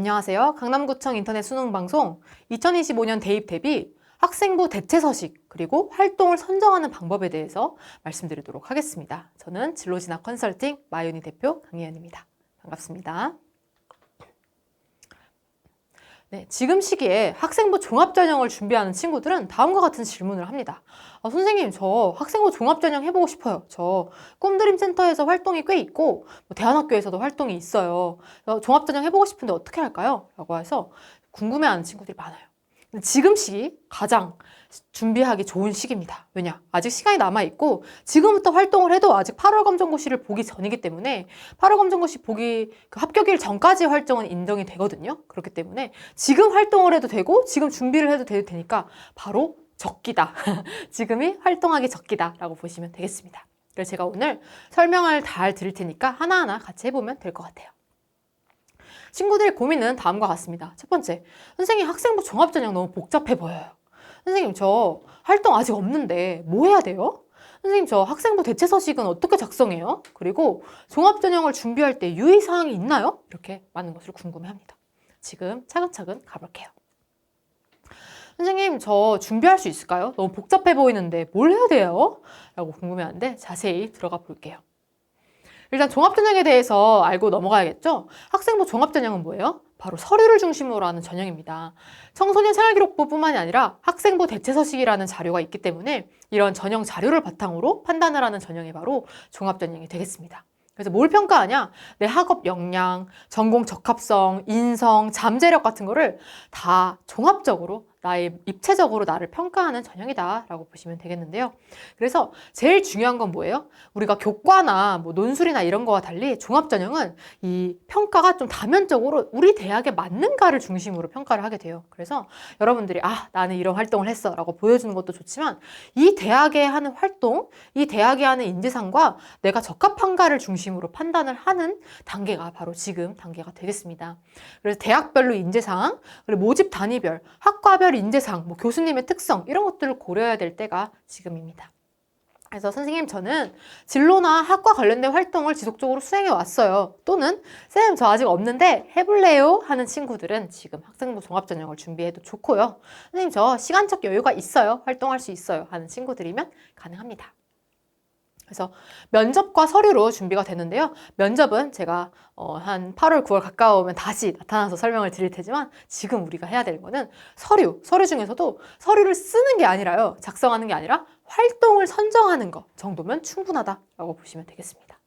안녕하세요. 강남구청 인터넷 수능방송 2025년 대입 대비 학생부 대체 서식 그리고 활동을 선정하는 방법에 대해서 말씀드리도록 하겠습니다. 저는 진로진학 컨설팅 마윤희 대표 강희연입니다. 반갑습니다. 네, 지금 시기에 학생부 종합전형을 준비하는 친구들은 다음과 같은 질문을 합니다. 선생님, 저 학생부 종합전형 해보고 싶어요. 저 꿈드림센터에서 활동이 꽤 있고 대안학교에서도 활동이 있어요. 종합전형 해보고 싶은데 어떻게 할까요? 라고 해서 궁금해하는 친구들이 많아요. 근데 지금 시기 가장 준비하기 좋은 시기입니다. 왜냐? 아직 시간이 남아있고 지금부터 활동을 해도 아직 8월 검정고시를 보기 전이기 때문에 8월 검정고시 보기 합격일 전까지 활동은 인정이 되거든요. 그렇기 때문에 지금 활동을 해도 되고 지금 준비를 해도 되니까 바로 적기다. 지금이 활동하기 적기다 라고 보시면 되겠습니다. 그래서 제가 오늘 설명을 잘 드릴 테니까 하나하나 같이 해보면 될 것 같아요. 친구들의 고민은 다음과 같습니다. 첫 번째, 선생님 학생부 종합전형 너무 복잡해 보여요. 선생님 저 활동 아직 없는데 뭐 해야 돼요? 선생님 저 학생부 대체 서식은 어떻게 작성해요? 그리고 종합전형을 준비할 때 유의사항이 있나요? 이렇게 많은 것을 궁금해합니다. 지금 차근차근 가볼게요. 선생님 저 준비할 수 있을까요? 너무 복잡해 보이는데 뭘 해야 돼요? 라고 궁금해하는데 자세히 들어가 볼게요. 일단 종합전형에 대해서 알고 넘어가야겠죠? 학생부 종합전형은 뭐예요? 바로 서류를 중심으로 하는 전형입니다. 청소년 생활기록부뿐만이 아니라 학생부 대체서식이라는 자료가 있기 때문에 이런 전형 자료를 바탕으로 판단을 하는 전형이 바로 종합전형이 되겠습니다. 그래서 뭘 평가하냐? 내 학업 역량, 전공 적합성, 인성, 잠재력 같은 거를 다 종합적으로 나의 입체적으로 나를 평가하는 전형이다 라고 보시면 되겠는데요. 그래서 제일 중요한 건 뭐예요? 우리가 교과나 논술이나 이런 거와 달리 종합전형은 이 평가가 좀 다면적으로 우리 대학에 맞는가를 중심으로 평가를 하게 돼요. 그래서 여러분들이 나는 이런 활동을 했어 라고 보여주는 것도 좋지만 이 대학에 하는 활동, 이 대학에 하는 인재상과 내가 적합한가를 중심으로 판단을 하는 단계가 바로 지금 단계가 되겠습니다. 그래서 대학별로 인재상, 그리고 모집 단위별, 학과별 인재상, 교수님의 특성 이런 것들을 고려해야 될 때가 지금입니다. 그래서 선생님 저는 진로나 학과 관련된 활동을 지속적으로 수행해 왔어요. 또는 쌤 저 아직 없는데 해볼래요? 하는 친구들은 지금 학생부 종합전형을 준비해도 좋고요. 선생님 저 시간적 여유가 있어요. 활동할 수 있어요. 하는 친구들이면 가능합니다. 그래서 면접과 서류로 준비가 되는데요. 면접은 제가 한 8월, 9월 가까우면 다시 나타나서 설명을 드릴 테지만 지금 우리가 해야 되는 거는 서류 중에서도 서류를 쓰는 게 아니라요. 작성하는 게 아니라 활동을 선정하는 것 정도면 충분하다라고 보시면 되겠습니다.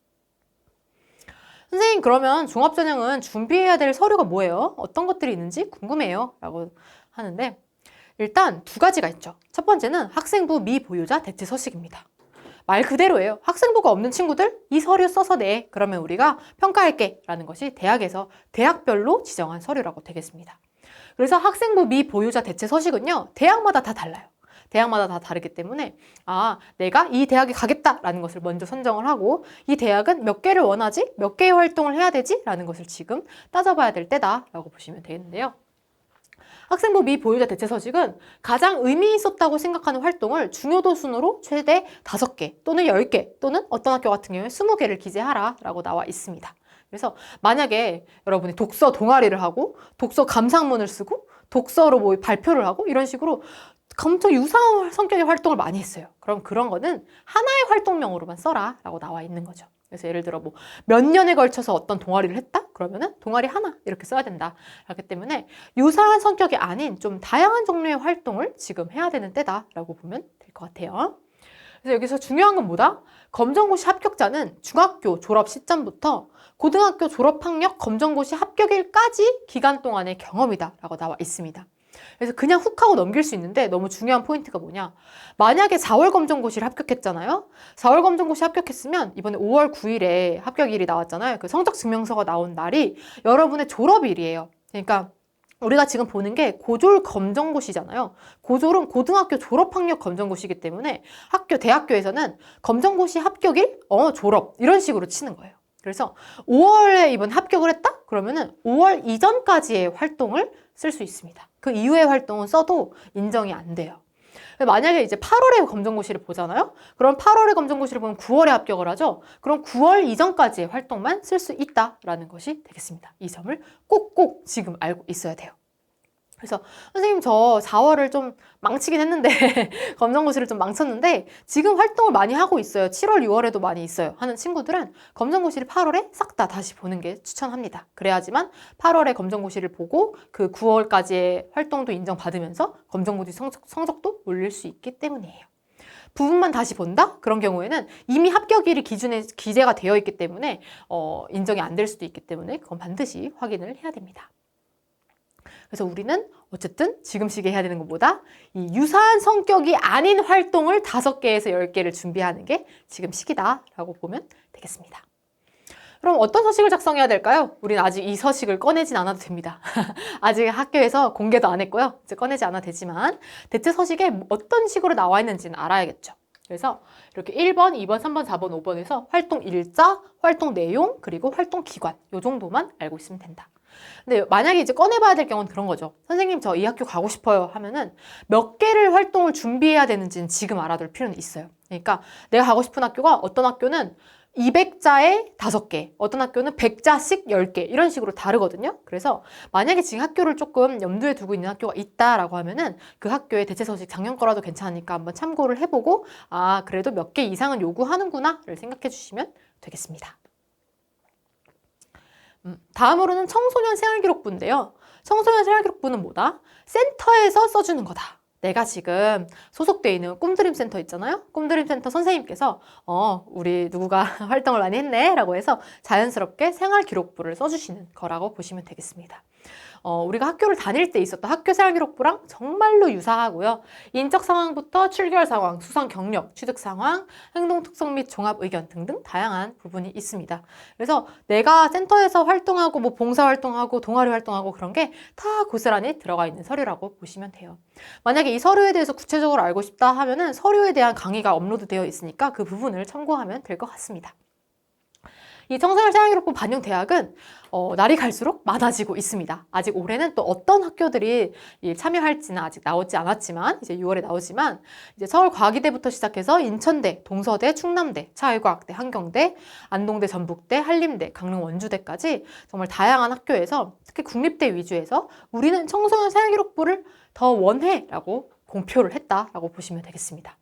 선생님 그러면 종합전형은 준비해야 될 서류가 뭐예요? 어떤 것들이 있는지 궁금해요. 라고 하는데 일단 두 가지가 있죠. 첫 번째는 학생부 미보유자 대체 서식입니다. 말 그대로예요. 학생부가 없는 친구들 이 서류 써서 내. 그러면 우리가 평가할게 라는 것이 대학에서 대학별로 지정한 서류라고 되겠습니다. 그래서 학생부 미보유자 대체 서식은요. 대학마다 다 달라요. 대학마다 다 다르기 때문에 내가 이 대학에 가겠다라는 것을 먼저 선정을 하고 이 대학은 몇 개를 원하지? 몇 개의 활동을 해야 되지? 라는 것을 지금 따져봐야 될 때다라고 보시면 되겠는데요. 학생부 미보유자 대체 서식은 가장 의미 있었다고 생각하는 활동을 중요도 순으로 최대 5개 또는 10개 또는 어떤 학교 같은 경우에 20개를 기재하라 라고 나와 있습니다. 그래서 만약에 여러분이 독서 동아리를 하고 독서 감상문을 쓰고 독서로 발표를 하고 이런 식으로 엄청 유사한 성격의 활동을 많이 했어요. 그럼 그런 거는 하나의 활동명으로만 써라 라고 나와 있는 거죠. 그래서 예를 들어 몇 년에 걸쳐서 어떤 동아리를 했다? 그러면은 동아리 하나 이렇게 써야 된다. 그렇기 때문에 유사한 성격이 아닌 좀 다양한 종류의 활동을 지금 해야 되는 때다라고 보면 될 것 같아요. 그래서 여기서 중요한 건 뭐다? 검정고시 합격자는 중학교 졸업 시점부터 고등학교 졸업학력 검정고시 합격일까지 기간 동안의 경험이다 라고 나와 있습니다. 그래서 그냥 훅 하고 넘길 수 있는데 너무 중요한 포인트가 뭐냐? 만약에 4월 검정고시를 합격했잖아요. 4월 검정고시 합격했으면 이번에 5월 9일에 합격일이 나왔잖아요. 그 성적증명서가 나온 날이 여러분의 졸업일이에요. 그러니까 우리가 지금 보는 게 고졸 검정고시잖아요. 고졸은 고등학교 졸업학력 검정고시이기 때문에 대학교에서는 검정고시 합격일, 졸업 이런 식으로 치는 거예요. 그래서 5월에 이번 합격을 했다? 그러면은 5월 이전까지의 활동을 쓸 수 있습니다. 그 이후의 활동은 써도 인정이 안 돼요. 만약에 이제 8월에 검정고시를 보잖아요? 그럼 8월에 검정고시를 보면 9월에 합격을 하죠? 그럼 9월 이전까지의 활동만 쓸 수 있다라는 것이 되겠습니다. 이 점을 꼭꼭 지금 알고 있어야 돼요. 그래서 선생님 저 4월을 좀 망치긴 했는데 검정고시를 좀 망쳤는데 지금 활동을 많이 하고 있어요. 7월, 6월에도 많이 있어요. 하는 친구들은 검정고시를 8월에 싹 다 다시 보는 게 추천합니다. 그래야지만 8월에 검정고시를 보고 그 9월까지의 활동도 인정받으면서 검정고시 성적도 올릴 수 있기 때문이에요. 부분만 다시 본다? 그런 경우에는 이미 합격일이 기준에 기재가 되어 있기 때문에 인정이 안 될 수도 있기 때문에 그건 반드시 확인을 해야 됩니다. 그래서 우리는 어쨌든 지금 시기에 해야 되는 것보다 이 유사한 성격이 아닌 활동을 5개에서 10개를 준비하는 게 지금 시기다라고 보면 되겠습니다. 그럼 어떤 서식을 작성해야 될까요? 우리는 아직 이 서식을 꺼내진 않아도 됩니다. 아직 학교에서 공개도 안 했고요. 이제 꺼내지 않아도 되지만 대체 서식에 어떤 식으로 나와 있는지는 알아야겠죠. 그래서 이렇게 1번, 2번, 3번, 4번, 5번에서 활동 일자, 활동 내용, 그리고 활동 기관 이 정도만 알고 있으면 된다. 근데 만약에 이제 꺼내봐야 될 경우는 그런 거죠. 선생님 저 이 학교 가고 싶어요 하면은 몇 개를 활동을 준비해야 되는지는 지금 알아둘 필요는 있어요. 그러니까 내가 가고 싶은 학교가 어떤 학교는 200자에 5개, 어떤 학교는 100자씩 10개 이런 식으로 다르거든요. 그래서 만약에 지금 학교를 조금 염두에 두고 있는 학교가 있다라고 하면은 그 학교의 대체 서식 작년 거라도 괜찮으니까 한번 참고를 해보고 아 그래도 몇 개 이상은 요구하는구나를 생각해 주시면 되겠습니다. 다음으로는 청소년 생활기록부인데요. 청소년 생활기록부는 뭐다? 센터에서 써주는 거다. 내가 지금 소속되어 있는 꿈드림 센터 있잖아요. 꿈드림 센터 선생님께서 우리 누구가 활동을 많이 했네 라고 해서 자연스럽게 생활기록부를 써주시는 거라고 보시면 되겠습니다. 우리가 학교를 다닐 때 있었던 학교 생활기록부랑 정말로 유사하고요. 인적 상황부터 출결 상황, 수상 경력, 취득 상황, 행동 특성 및 종합 의견 등등 다양한 부분이 있습니다. 그래서 내가 센터에서 활동하고 뭐 봉사 활동하고 동아리 활동하고 그런 게 다 고스란히 들어가 있는 서류라고 보시면 돼요. 만약에 이 서류에 대해서 구체적으로 알고 싶다 하면은 서류에 대한 강의가 업로드되어 있으니까 그 부분을 참고하면 될 것 같습니다. 이 청소년 생활기록부 반영 대학은 날이 갈수록 많아지고 있습니다. 아직 올해는 또 어떤 학교들이 참여할지는 아직 나오지 않았지만 이제 6월에 나오지만 이제 서울과기대부터 시작해서 인천대, 동서대, 충남대, 사회과학대, 한경대, 안동대, 전북대, 한림대, 강릉 원주대까지 정말 다양한 학교에서 특히 국립대 위주에서 우리는 청소년 생활기록부를 더 원해라고 공표를 했다라고 보시면 되겠습니다.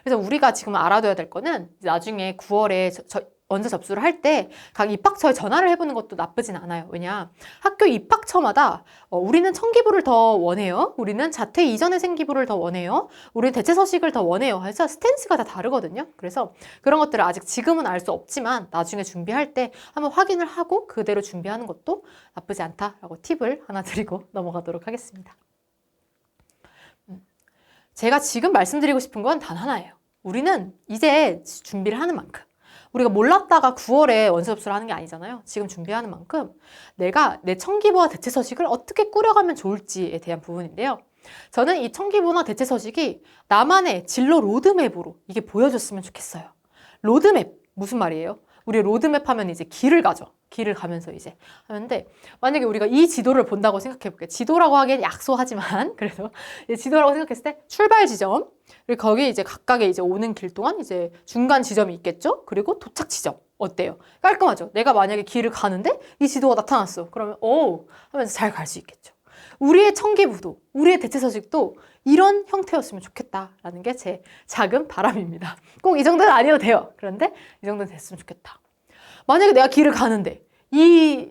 그래서 우리가 지금 알아둬야 될 거는 나중에 9월에 원서 접수를 할 때 각 입학처에 전화를 해보는 것도 나쁘진 않아요. 왜냐? 학교 입학처마다 우리는 청기부를 더 원해요. 우리는 자퇴 이전의 생기부를 더 원해요. 우리는 대체 서식을 더 원해요. 해서 스탠스가 다 다르거든요. 그래서 그런 것들을 아직 지금은 알 수 없지만 나중에 준비할 때 한번 확인을 하고 그대로 준비하는 것도 나쁘지 않다라고 팁을 하나 드리고 넘어가도록 하겠습니다. 제가 지금 말씀드리고 싶은 건 단 하나예요. 우리는 이제 준비를 하는 만큼 우리가 몰랐다가 9월에 원서 접수를 하는 게 아니잖아요. 지금 준비하는 만큼 내가 내 청기부와 대체 서식을 어떻게 꾸려가면 좋을지에 대한 부분인데요. 저는 이 청기부나 대체 서식이 나만의 진로 로드맵으로 이게 보여줬으면 좋겠어요. 로드맵 무슨 말이에요? 우리 로드맵 하면 이제 길을 가죠. 길을 가면서 이제 하는데 만약에 우리가 이 지도를 본다고 생각해 볼게요. 지도라고 하기엔 약소하지만 그래도 지도라고 생각했을 때 출발 지점 그리고 거기 이제 각각의 이제 오는 길 동안 이제 중간 지점이 있겠죠. 그리고 도착 지점 어때요? 깔끔하죠. 내가 만약에 길을 가는데 이 지도가 나타났어. 그러면 오 하면서 잘 갈 수 있겠죠. 우리의 청기부도 우리의 대체 서식도 이런 형태였으면 좋겠다라는 게 제 작은 바람입니다. 꼭 이 정도는 아니어도 돼요. 그런데 이 정도는 됐으면 좋겠다. 만약에 내가 길을 가는데 이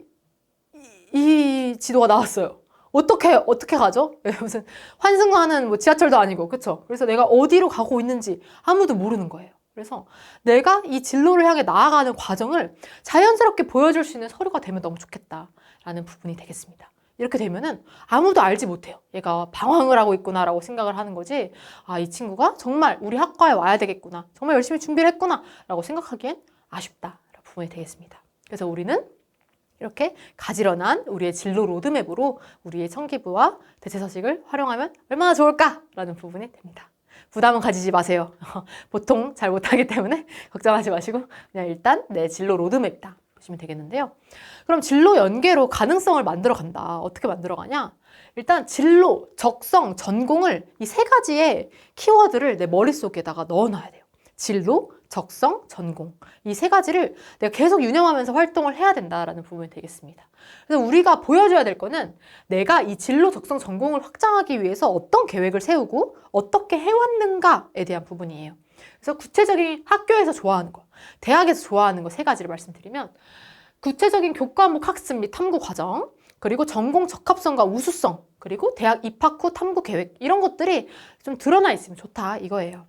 지도가 나왔어요. 어떻게 가죠? 무슨 환승하는 뭐 지하철도 아니고 그쵸? 그래서 내가 어디로 가고 있는지 아무도 모르는 거예요. 그래서 내가 이 진로를 향해 나아가는 과정을 자연스럽게 보여줄 수 있는 서류가 되면 너무 좋겠다라는 부분이 되겠습니다. 이렇게 되면은 아무도 알지 못해요. 얘가 방황을 하고 있구나라고 생각을 하는 거지. 아, 이 친구가 정말 우리 학과에 와야 되겠구나. 정말 열심히 준비를 했구나라고 생각하기엔 아쉽다라는 부분이 되겠습니다. 그래서 우리는 이렇게 가지런한 우리의 진로 로드맵으로 우리의 청기부와 대체 서식을 활용하면 얼마나 좋을까라는 부분이 됩니다. 부담은 가지지 마세요. 보통 잘 못하기 때문에 걱정하지 마시고 그냥 일단 내 진로 로드맵이다. 보시면 되겠는데요. 그럼 진로 연계로 가능성을 만들어 간다. 어떻게 만들어 가냐? 일단 진로, 적성, 전공을 이 세 가지의 키워드를 내 머릿속에다가 넣어놔야 돼요. 진로, 적성, 전공. 이 세 가지를 내가 계속 유념하면서 활동을 해야 된다라는 부분이 되겠습니다. 그래서 우리가 보여줘야 될 거는 내가 이 진로, 적성, 전공을 확장하기 위해서 어떤 계획을 세우고 어떻게 해왔는가에 대한 부분이에요. 그래서 구체적인 학교에서 좋아하는 거, 대학에서 좋아하는 거 세 가지를 말씀드리면 구체적인 교과목 학습 및 탐구 과정, 그리고 전공 적합성과 우수성, 그리고 대학 입학 후 탐구 계획 이런 것들이 좀 드러나 있으면 좋다 이거예요.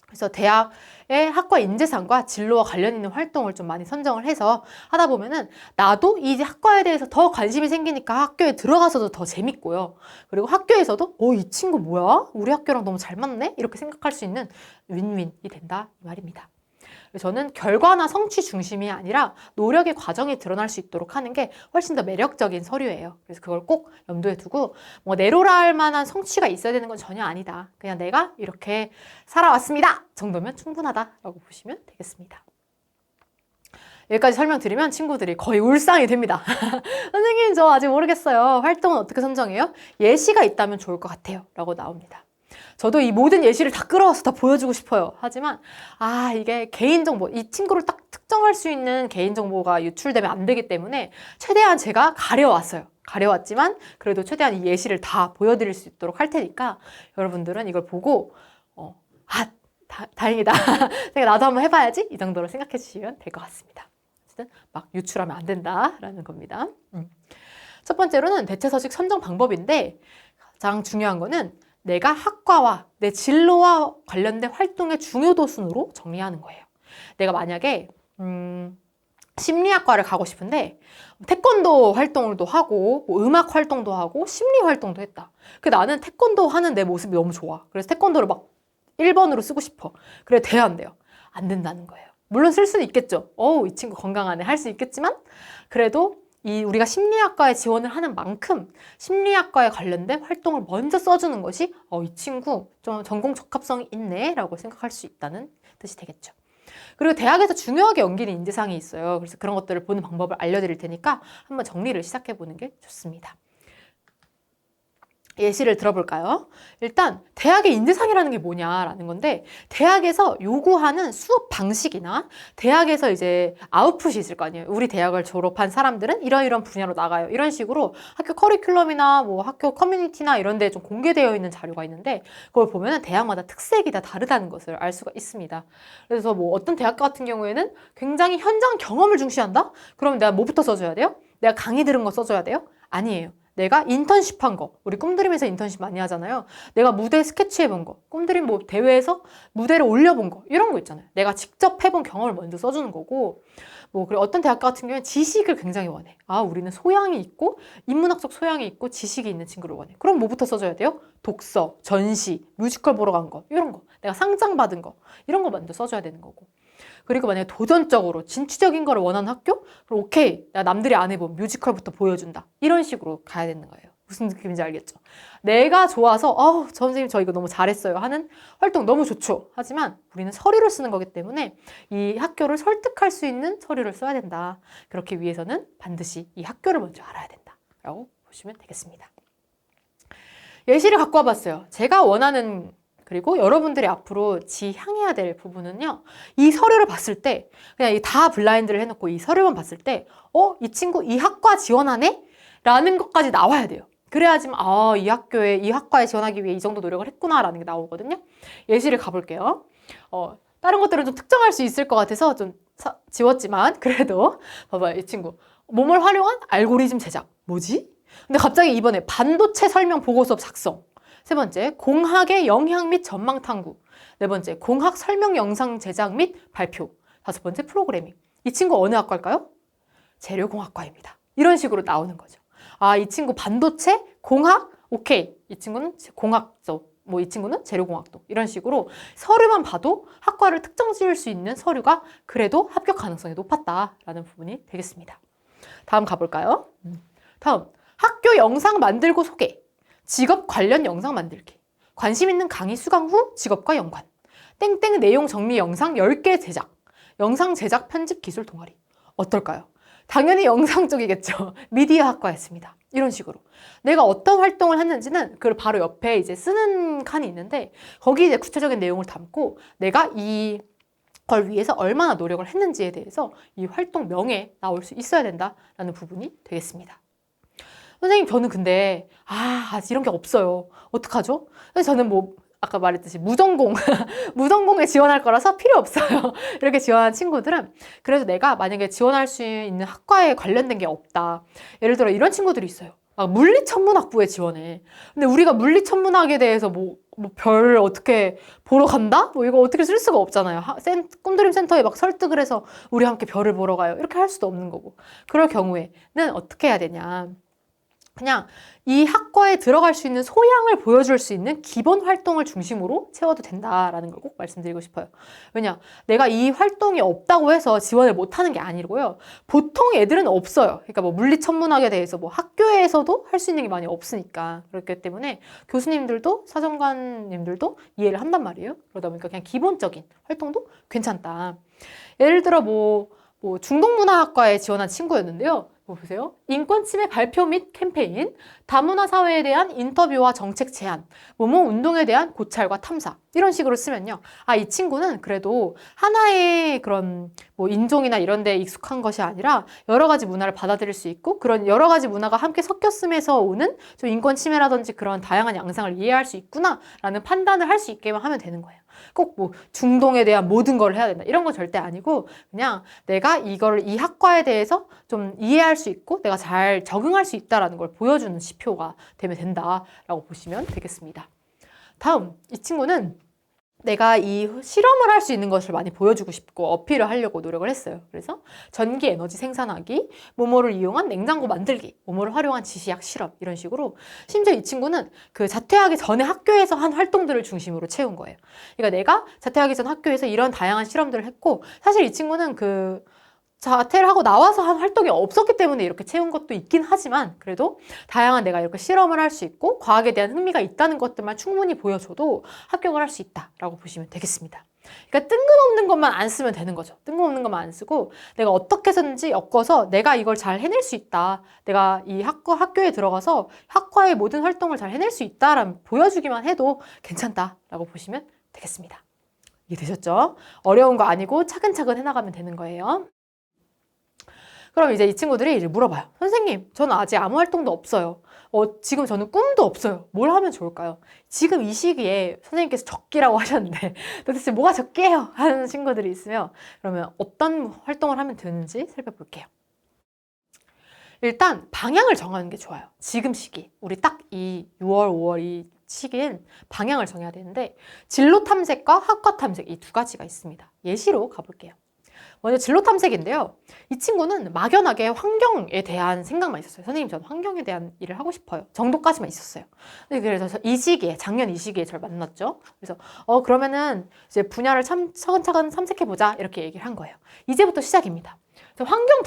그래서 대학의 학과 인재상과 진로와 관련 있는 활동을 좀 많이 선정을 해서 하다 보면은 나도 이 학과에 대해서 더 관심이 생기니까 학교에 들어가서도 더 재밌고요. 그리고 학교에서도 이 친구 뭐야? 우리 학교랑 너무 잘 맞네? 이렇게 생각할 수 있는 윈윈이 된다 이 말입니다. 저는 결과나 성취 중심이 아니라 노력의 과정이 드러날 수 있도록 하는 게 훨씬 더 매력적인 서류예요. 그래서 그걸 꼭 염두에 두고 뭐 내로라 할 만한 성취가 있어야 되는 건 전혀 아니다. 그냥 내가 이렇게 살아왔습니다 정도면 충분하다라고 보시면 되겠습니다. 여기까지 설명드리면 친구들이 거의 울상이 됩니다. 선생님 저 아직 모르겠어요. 활동은 어떻게 선정해요? 예시가 있다면 좋을 것 같아요 라고 나옵니다. 저도 이 모든 예시를 다 끌어와서 다 보여주고 싶어요. 하지만 이게 개인정보, 이 친구를 딱 특정할 수 있는 개인정보가 유출되면 안 되기 때문에 최대한 제가 가려왔어요. 가려왔지만 그래도 최대한 이 예시를 다 보여드릴 수 있도록 할 테니까 여러분들은 이걸 보고 다행이다. 나도 한번 해봐야지 이 정도로 생각해 주시면 될 것 같습니다. 어쨌든 막 유출하면 안 된다라는 겁니다. 첫 번째로는 대체서식 선정 방법인데 가장 중요한 거는 내가 학과와 내 진로와 관련된 활동의 중요도 순으로 정리하는 거예요. 내가 만약에 심리학과를 가고 싶은데 태권도 활동도 하고 뭐 음악 활동도 하고 심리 활동도 했다. 나는 태권도 하는 내 모습이 너무 좋아. 그래서 태권도를 막 1번으로 쓰고 싶어. 그래 돼야 안 돼요. 안 된다는 거예요. 물론 쓸 수는 있겠죠. 이 친구 건강하네 할 수 있겠지만 그래도 우리가 심리학과에 지원을 하는 만큼 심리학과에 관련된 활동을 먼저 써주는 것이 이 친구 좀 전공 적합성이 있네 라고 생각할 수 있다는 뜻이 되겠죠. 그리고 대학에서 중요하게 옮기는 인재상이 있어요. 그래서 그런 것들을 보는 방법을 알려드릴 테니까 한번 정리를 시작해보는 게 좋습니다. 예시를 들어볼까요? 일단 대학의 인재상이라는 게 뭐냐라는 건데 대학에서 요구하는 수업 방식이나 대학에서 이제 아웃풋이 있을 거 아니에요. 우리 대학을 졸업한 사람들은 이런 분야로 나가요. 이런 식으로 학교 커리큘럼이나 뭐 학교 커뮤니티나 이런 데 좀 공개되어 있는 자료가 있는데 그걸 보면은 대학마다 특색이 다 다르다는 것을 알 수가 있습니다. 그래서 뭐 어떤 대학 같은 경우에는 굉장히 현장 경험을 중시한다? 그럼 내가 뭐부터 써줘야 돼요? 내가 강의 들은 거 써줘야 돼요? 아니에요. 내가 인턴십 한 거, 우리 꿈드림에서 인턴십 많이 하잖아요. 내가 무대 스케치 해본 거, 꿈드림 뭐 대회에서 무대를 올려본 거 이런 거 있잖아요. 내가 직접 해본 경험을 먼저 써주는 거고 그리고 어떤 대학 같은 경우는 지식을 굉장히 원해. 우리는 소양이 있고 인문학적 소양이 있고 지식이 있는 친구를 원해. 그럼 뭐부터 써줘야 돼요? 독서, 전시, 뮤지컬 보러 간 거 이런 거, 내가 상장 받은 거 이런 거 먼저 써줘야 되는 거고 그리고 만약에 도전적으로 진취적인 거를 원하는 학교? 그럼 오케이, 나 남들이 안 해본 뮤지컬부터 보여준다. 이런 식으로 가야 되는 거예요. 무슨 느낌인지 알겠죠? 내가 좋아서 저 선생님 저 이거 너무 잘했어요 하는 활동 너무 좋죠. 하지만 우리는 서류를 쓰는 거기 때문에 이 학교를 설득할 수 있는 서류를 써야 된다. 그렇게 위해서는 반드시 이 학교를 먼저 알아야 된다 라고 보시면 되겠습니다. 예시를 갖고 와봤어요. 제가 원하는 그리고 여러분들이 앞으로 지향해야 될 부분은요. 이 서류를 봤을 때 그냥 다 블라인드를 해놓고 이 서류만 봤을 때 이 친구 이 학과 지원하네? 라는 것까지 나와야 돼요. 그래야지만 이 학과에 지원하기 위해 이 정도 노력을 했구나 라는 게 나오거든요. 예시를 가볼게요. 다른 것들은 좀 특정할 수 있을 것 같아서 좀 지웠지만 그래도 봐봐요. 이 친구 몸을 활용한 알고리즘 제작 뭐지? 근데 갑자기 이번에 반도체 설명 보고 수업 작성 세 번째, 공학의 영향 및 전망 탐구. 네 번째, 공학 설명 영상 제작 및 발표. 다섯 번째, 프로그래밍. 이 친구 어느 학과일까요? 재료공학과입니다. 이런 식으로 나오는 거죠. 이 친구 반도체, 공학, 오케이. 이 친구는 공학적, 이 친구는 재료공학도. 이런 식으로 서류만 봐도 학과를 특정 지을 수 있는 서류가 그래도 합격 가능성이 높았다라는 부분이 되겠습니다. 다음 가볼까요? 다음, 학교 영상 만들고 소개. 직업 관련 영상 만들기. 관심 있는 강의 수강 후 직업과 연관. 땡땡 내용 정리 영상 10개 제작. 영상 제작 편집 기술 동아리. 어떨까요? 당연히 영상 쪽이겠죠. 미디어 학과였습니다. 이런 식으로. 내가 어떤 활동을 했는지는 그 바로 옆에 이제 쓰는 칸이 있는데 거기 이제 구체적인 내용을 담고 내가 이걸 위해서 얼마나 노력을 했는지에 대해서 이 활동명에 나올 수 있어야 된다라는 부분이 되겠습니다. 선생님, 저는 근데 아직 이런 게 없어요. 어떡하죠? 그래서 저는 뭐 아까 말했듯이 무전공, 무전공에 지원할 거라서 필요 없어요. 이렇게 지원한 친구들은 그래서 내가 만약에 지원할 수 있는 학과에 관련된 게 없다. 예를 들어 이런 친구들이 있어요. 물리천문학부에 지원해. 근데 우리가 물리천문학에 대해서 뭐 별 어떻게 보러 간다? 뭐 이거 어떻게 쓸 수가 없잖아요. 꿈드림 센터에 막 설득을 해서 우리 함께 별을 보러 가요. 이렇게 할 수도 없는 거고. 그럴 경우에는 어떻게 해야 되냐. 그냥 이 학과에 들어갈 수 있는 소양을 보여줄 수 있는 기본 활동을 중심으로 채워도 된다라는 걸 꼭 말씀드리고 싶어요. 왜냐? 내가 이 활동이 없다고 해서 지원을 못하는 게 아니고요. 보통 애들은 없어요. 그러니까 뭐 물리천문학에 대해서 뭐 학교에서도 할 수 있는 게 많이 없으니까. 그렇기 때문에 교수님들도 사정관님들도 이해를 한단 말이에요. 그러다 보니까 그냥 기본적인 활동도 괜찮다. 예를 들어 뭐 중동문화학과에 지원한 친구였는데요. 보세요. 인권침해 발표 및 캠페인, 다문화 사회에 대한 인터뷰와 정책 제안, 뭐뭐 운동에 대한 고찰과 탐사 이런 식으로 쓰면요. 이 친구는 그래도 하나의 그런 뭐 인종이나 이런 데 익숙한 것이 아니라 여러 가지 문화를 받아들일 수 있고 그런 여러 가지 문화가 함께 섞였음에서 오는 좀 인권 침해라든지 그런 다양한 양상을 이해할 수 있구나라는 판단을 할 수 있게만 하면 되는 거예요. 꼭 뭐 중동에 대한 모든 걸 해야 된다 이런 건 절대 아니고 그냥 내가 이 학과에 대해서 좀 이해할 수 있고 내가 잘 적응할 수 있다라는 걸 보여주는 지표가 되면 된다라고 보시면 되겠습니다. 다음 이 친구는 내가 이 실험을 할 수 있는 것을 많이 보여주고 싶고 어필을 하려고 노력을 했어요. 그래서 전기 에너지 생산하기, 모모를 이용한 냉장고 만들기, 모모를 활용한 지시약 실험 이런 식으로 심지어 이 친구는 그 자퇴하기 전에 학교에서 한 활동들을 중심으로 채운 거예요. 그러니까 내가 자퇴하기 전 학교에서 이런 다양한 실험들을 했고 사실 이 친구는 그 자퇴를 하고 나와서 한 활동이 없었기 때문에 이렇게 채운 것도 있긴 하지만 그래도 다양한 내가 이렇게 실험을 할 수 있고 과학에 대한 흥미가 있다는 것들만 충분히 보여줘도 합격을 할 수 있다라고 보시면 되겠습니다. 그러니까 뜬금없는 것만 안 쓰면 되는 거죠. 뜬금없는 것만 안 쓰고 내가 어떻게 해서든지 엮어서 내가 이걸 잘 해낼 수 있다. 내가 이 학교에 들어가서 학과의 모든 활동을 잘 해낼 수 있다라는 보여주기만 해도 괜찮다라고 보시면 되겠습니다. 이해되셨죠? 어려운 거 아니고 차근차근 해나가면 되는 거예요. 그럼 이제 이 친구들이 이제 물어봐요. 선생님, 저는 아직 아무 활동도 없어요. 지금 저는 꿈도 없어요. 뭘 하면 좋을까요? 지금 이 시기에 선생님께서 적기라고 하셨는데 도대체 뭐가 적기예요? 하는 친구들이 있으면 그러면 어떤 활동을 하면 되는지 살펴볼게요. 일단 방향을 정하는 게 좋아요. 지금 시기. 우리 딱 이 6월, 5월 이 시기엔 방향을 정해야 되는데 진로 탐색과 학과 탐색 이 두 가지가 있습니다. 예시로 가볼게요. 먼저 진로 탐색인데요. 이 친구는 막연하게 환경에 대한 생각만 있었어요. 선생님, 저는 환경에 대한 일을 하고 싶어요. 정도까지만 있었어요. 그래서 이 시기에, 작년 이 시기에 저를 만났죠. 그래서 그러면은 이제 분야를 차근차근 탐색해보자 이렇게 얘기를 한 거예요. 이제부터 시작입니다. 환경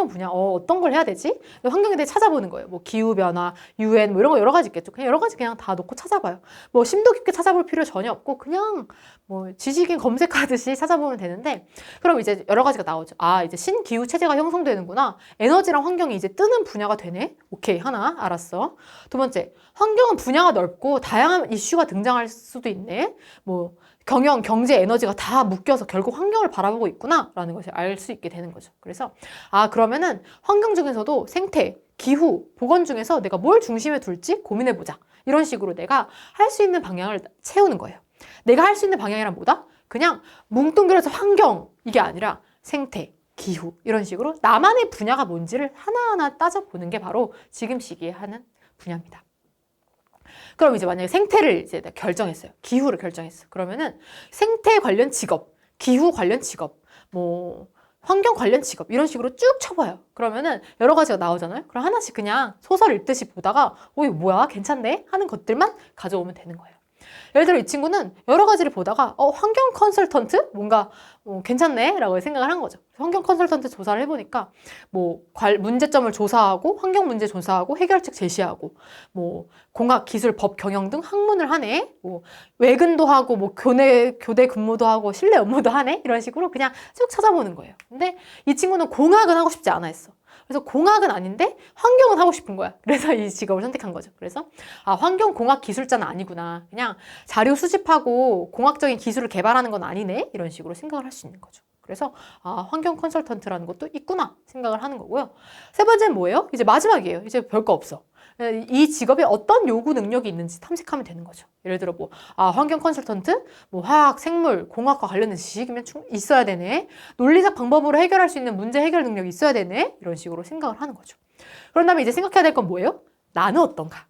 분야? 어떤 걸 해야 되지? 환경에 대해 찾아보는 거예요. 뭐 기후변화, UN 뭐 이런 거 여러 가지 있겠죠. 그냥 여러 가지 그냥 다 놓고 찾아봐요. 뭐 심도 깊게 찾아볼 필요 전혀 없고 그냥 뭐 지식인 검색하듯이 찾아보면 되는데 그럼 이제 여러 가지가 나오죠. 이제 신기후 체제가 형성되는구나. 에너지랑 환경이 이제 뜨는 분야가 되네. 오케이, 하나 알았어. 두 번째, 환경은 분야가 넓고 다양한 이슈가 등장할 수도 있네. 뭐 경영, 경제, 에너지가 다 묶여서 결국 환경을 바라보고 있구나라는 것을 알 수 있게 되는 거죠. 그래서 그러면은 환경 중에서도 생태, 기후, 보건 중에서 내가 뭘 중심에 둘지 고민해보자. 이런 식으로 내가 할 수 있는 방향을 채우는 거예요. 내가 할 수 있는 방향이란 뭐다? 그냥 뭉뚱그려서 환경 이게 아니라 생태, 기후 이런 식으로 나만의 분야가 뭔지를 하나하나 따져보는 게 바로 지금 시기에 하는 분야입니다. 그럼 이제 만약에 생태를 이제 결정했어요. 기후를 결정했어. 그러면은 생태 관련 직업, 기후 관련 직업, 뭐 환경 관련 직업 이런 식으로 쭉 쳐봐요. 그러면은 여러 가지가 나오잖아요. 그럼 하나씩 그냥 소설 읽듯이 보다가 이거 뭐야? 괜찮네? 하는 것들만 가져오면 되는 거예요. 예를 들어 이 친구는 여러 가지를 보다가 환경 컨설턴트? 뭔가 괜찮네? 라고 생각을 한 거죠. 환경 컨설턴트 조사를 해보니까 뭐 문제점을 조사하고 환경 문제 조사하고 해결책 제시하고 뭐 공학, 기술, 법, 경영 등 학문을 하네. 뭐 외근도 하고 뭐 교대 근무도 하고 실내 업무도 하네. 이런 식으로 그냥 쭉 찾아보는 거예요. 근데 이 친구는 공학은 하고 싶지 않아 했어. 그래서 공학은 아닌데 환경은 하고 싶은 거야. 그래서 이 직업을 선택한 거죠. 그래서 환경공학 기술자는 아니구나. 그냥 자료 수집하고 공학적인 기술을 개발하는 건 아니네. 이런 식으로 생각을 할 수 있는 거죠. 그래서 환경 컨설턴트라는 것도 있구나 생각을 하는 거고요. 세 번째는 뭐예요? 이제 마지막이에요. 이제 별거 없어. 이 직업에 어떤 요구 능력이 있는지 탐색하면 되는 거죠. 예를 들어 환경 컨설턴트, 화학, 생물, 공학과 관련된 지식이면 있어야 되네. 논리적 방법으로 해결할 수 있는 문제 해결 능력이 있어야 되네. 이런 식으로 생각을 하는 거죠. 그런 다음에 이제 생각해야 될 건 뭐예요? 나는 어떤가?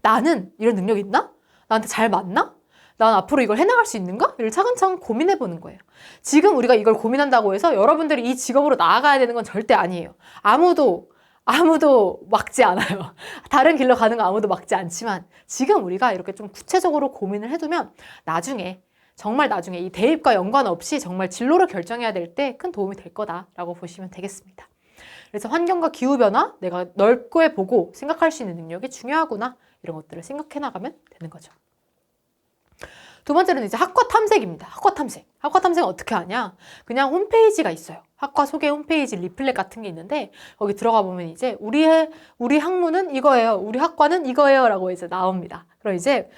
나는 이런 능력이 있나? 나한테 잘 맞나? 난 앞으로 이걸 해나갈 수 있는가? 이를 차근차근 고민해 보는 거예요. 지금 우리가 이걸 고민한다고 해서 여러분들이 이 직업으로 나아가야 되는 건 절대 아니에요. 아무도 막지 않아요. 다른 길로 가는 거 아무도 막지 않지만 지금 우리가 이렇게 좀 구체적으로 고민을 해두면 정말 나중에 이 대입과 연관 없이 정말 진로를 결정해야 될 때 큰 도움이 될 거다라고 보시면 되겠습니다. 그래서 환경과 기후변화, 내가 넓게 보고 생각할 수 있는 능력이 중요하구나. 이런 것들을 생각해 나가면 되는 거죠. 두 번째는 이제 학과 탐색입니다. 학과 탐색. 학과 탐색은 어떻게 하냐? 그냥 홈페이지가 있어요. 학과 소개 홈페이지 리플렛 같은 게 있는데 거기 들어가 보면 이제 우리 학문은 이거예요. 우리 학과는 이거예요. 라고 이제 나옵니다. 그럼 이제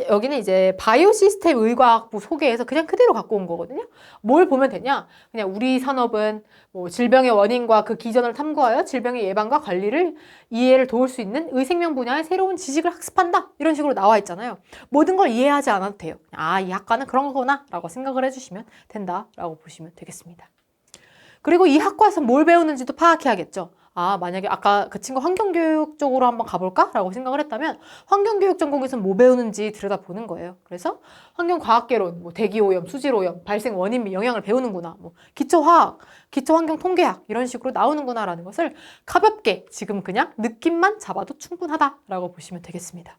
여기는 이제 바이오 시스템 의과학부 소개해서 그냥 그대로 갖고 온 거거든요. 뭘 보면 되냐? 그냥 우리 산업은 질병의 원인과 그 기전을 탐구하여 질병의 예방과 관리를 이해를 도울 수 있는 의생명 분야의 새로운 지식을 학습한다. 이런 식으로 나와 있잖아요. 모든 걸 이해하지 않아도 돼요. 이 학과는 그런 거구나 라고 생각을 해주시면 된다라고 보시면 되겠습니다. 그리고 이 학과에서 뭘 배우는지도 파악해야겠죠. 만약에 아까 그 친구 환경교육 쪽으로 한번 가볼까? 라고 생각을 했다면 환경교육 전공에서 뭐 배우는지 들여다보는 거예요. 그래서 환경과학개론, 대기오염, 수질오염, 발생 원인 및 영향을 배우는구나. 기초화학, 기초환경통계학 이런 식으로 나오는구나 라는 것을 가볍게 지금 그냥 느낌만 잡아도 충분하다라고 보시면 되겠습니다.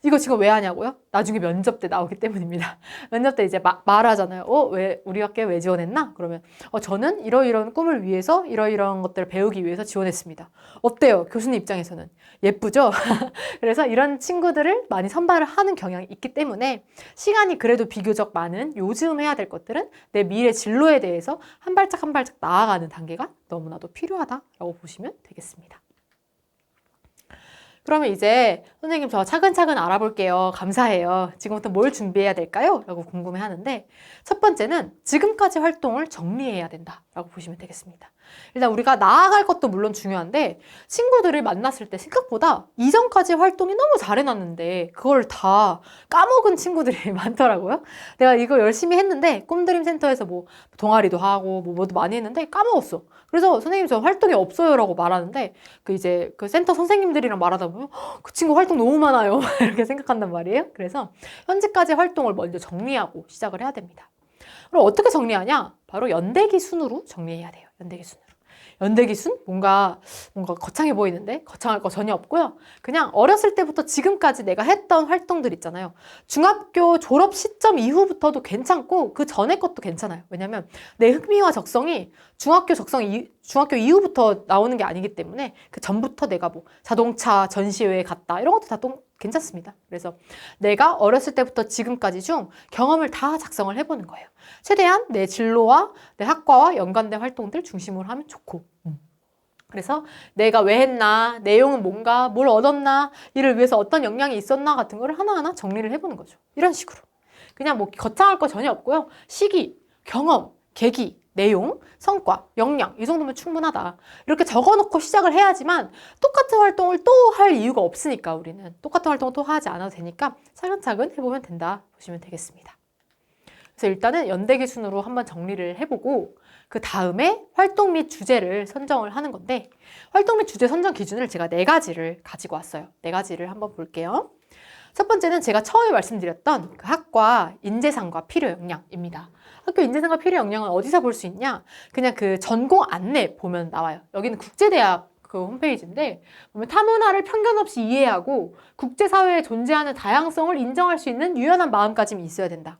이거 지금 왜 하냐고요? 나중에 면접 때 나오기 때문입니다. 면접 때 이제 말하잖아요. 왜 우리 학교에 왜 지원했나? 그러면 저는 이러이러한 꿈을 위해서 이러이러한 것들을 배우기 위해서 지원했습니다. 어때요? 교수님 입장에서는 예쁘죠? 그래서 이런 친구들을 많이 선발을 하는 경향이 있기 때문에 시간이 그래도 비교적 많은 요즘 해야 될 것들은 내 미래 진로에 대해서 한 발짝 한 발짝 나아가는 단계가 너무나도 필요하다라고 보시면 되겠습니다. 그러면 이제 선생님 저 차근차근 알아볼게요. 감사해요. 지금부터 뭘 준비해야 될까요? 라고 궁금해 하는데 첫 번째는 지금까지 활동을 정리해야 된다 라고 보시면 되겠습니다. 일단 우리가 나아갈 것도 물론 중요한데 친구들을 만났을 때 생각보다 이전까지 활동이 너무 잘해놨는데 그걸 다 까먹은 친구들이 많더라고요. 내가 이거 열심히 했는데 꿈드림 센터에서 동아리도 하고 뭐도 많이 했는데 까먹었어. 그래서 선생님 저 활동이 없어요 라고 말하는데 그 센터 선생님들이랑 말하다 보면 그 친구 활동 너무 많아요 이렇게 생각한단 말이에요. 그래서 현재까지 활동을 먼저 정리하고 시작을 해야 됩니다. 그럼 어떻게 정리하냐? 바로 연대기 순으로 정리해야 돼요. 연대기 순으로. 연대기 순? 뭔가 거창해 보이는데 거창할 거 전혀 없고요. 그냥 어렸을 때부터 지금까지 내가 했던 활동들 있잖아요. 중학교 졸업 시점 이후부터도 괜찮고 그 전에 것도 괜찮아요. 왜냐면 내 흥미와 적성이 중학교 이후부터 나오는 게 아니기 때문에 그 전부터 내가 자동차 전시회에 갔다 이런 것도 다 괜찮습니다. 그래서 내가 어렸을 때부터 지금까지 중 경험을 다 작성을 해보는 거예요. 최대한 내 진로와 내 학과와 연관된 활동들 중심으로 하면 좋고 그래서 내가 왜 했나, 내용은 뭔가, 뭘 얻었나, 이를 위해서 어떤 역량이 있었나 같은 거를 하나하나 정리를 해보는 거죠. 이런 식으로. 그냥 거창할 거 전혀 없고요. 시기, 경험, 계기, 내용, 성과, 역량 이 정도면 충분하다. 이렇게 적어놓고 시작을 해야지만 똑같은 활동을 또 할 이유가 없으니까 우리는 똑같은 활동을 또 하지 않아도 되니까 차근차근 해보면 된다 보시면 되겠습니다. 그래서 일단은 연대기 순으로 한번 정리를 해보고 그 다음에 활동 및 주제를 선정을 하는 건데 활동 및 주제 선정 기준을 제가 4가지를 가지고 왔어요. 4가지를 한번 볼게요. 첫 번째는 제가 처음에 말씀드렸던 그 학과 인재상과 필요 역량입니다. 학교 인재상과 필요 역량은 어디서 볼 수 있냐? 그냥 그 전공 안내 보면 나와요. 여기는 국제대학 그 홈페이지인데 보면 타문화를 편견 없이 이해하고 국제사회에 존재하는 다양성을 인정할 수 있는 유연한 마음가짐이 있어야 된다.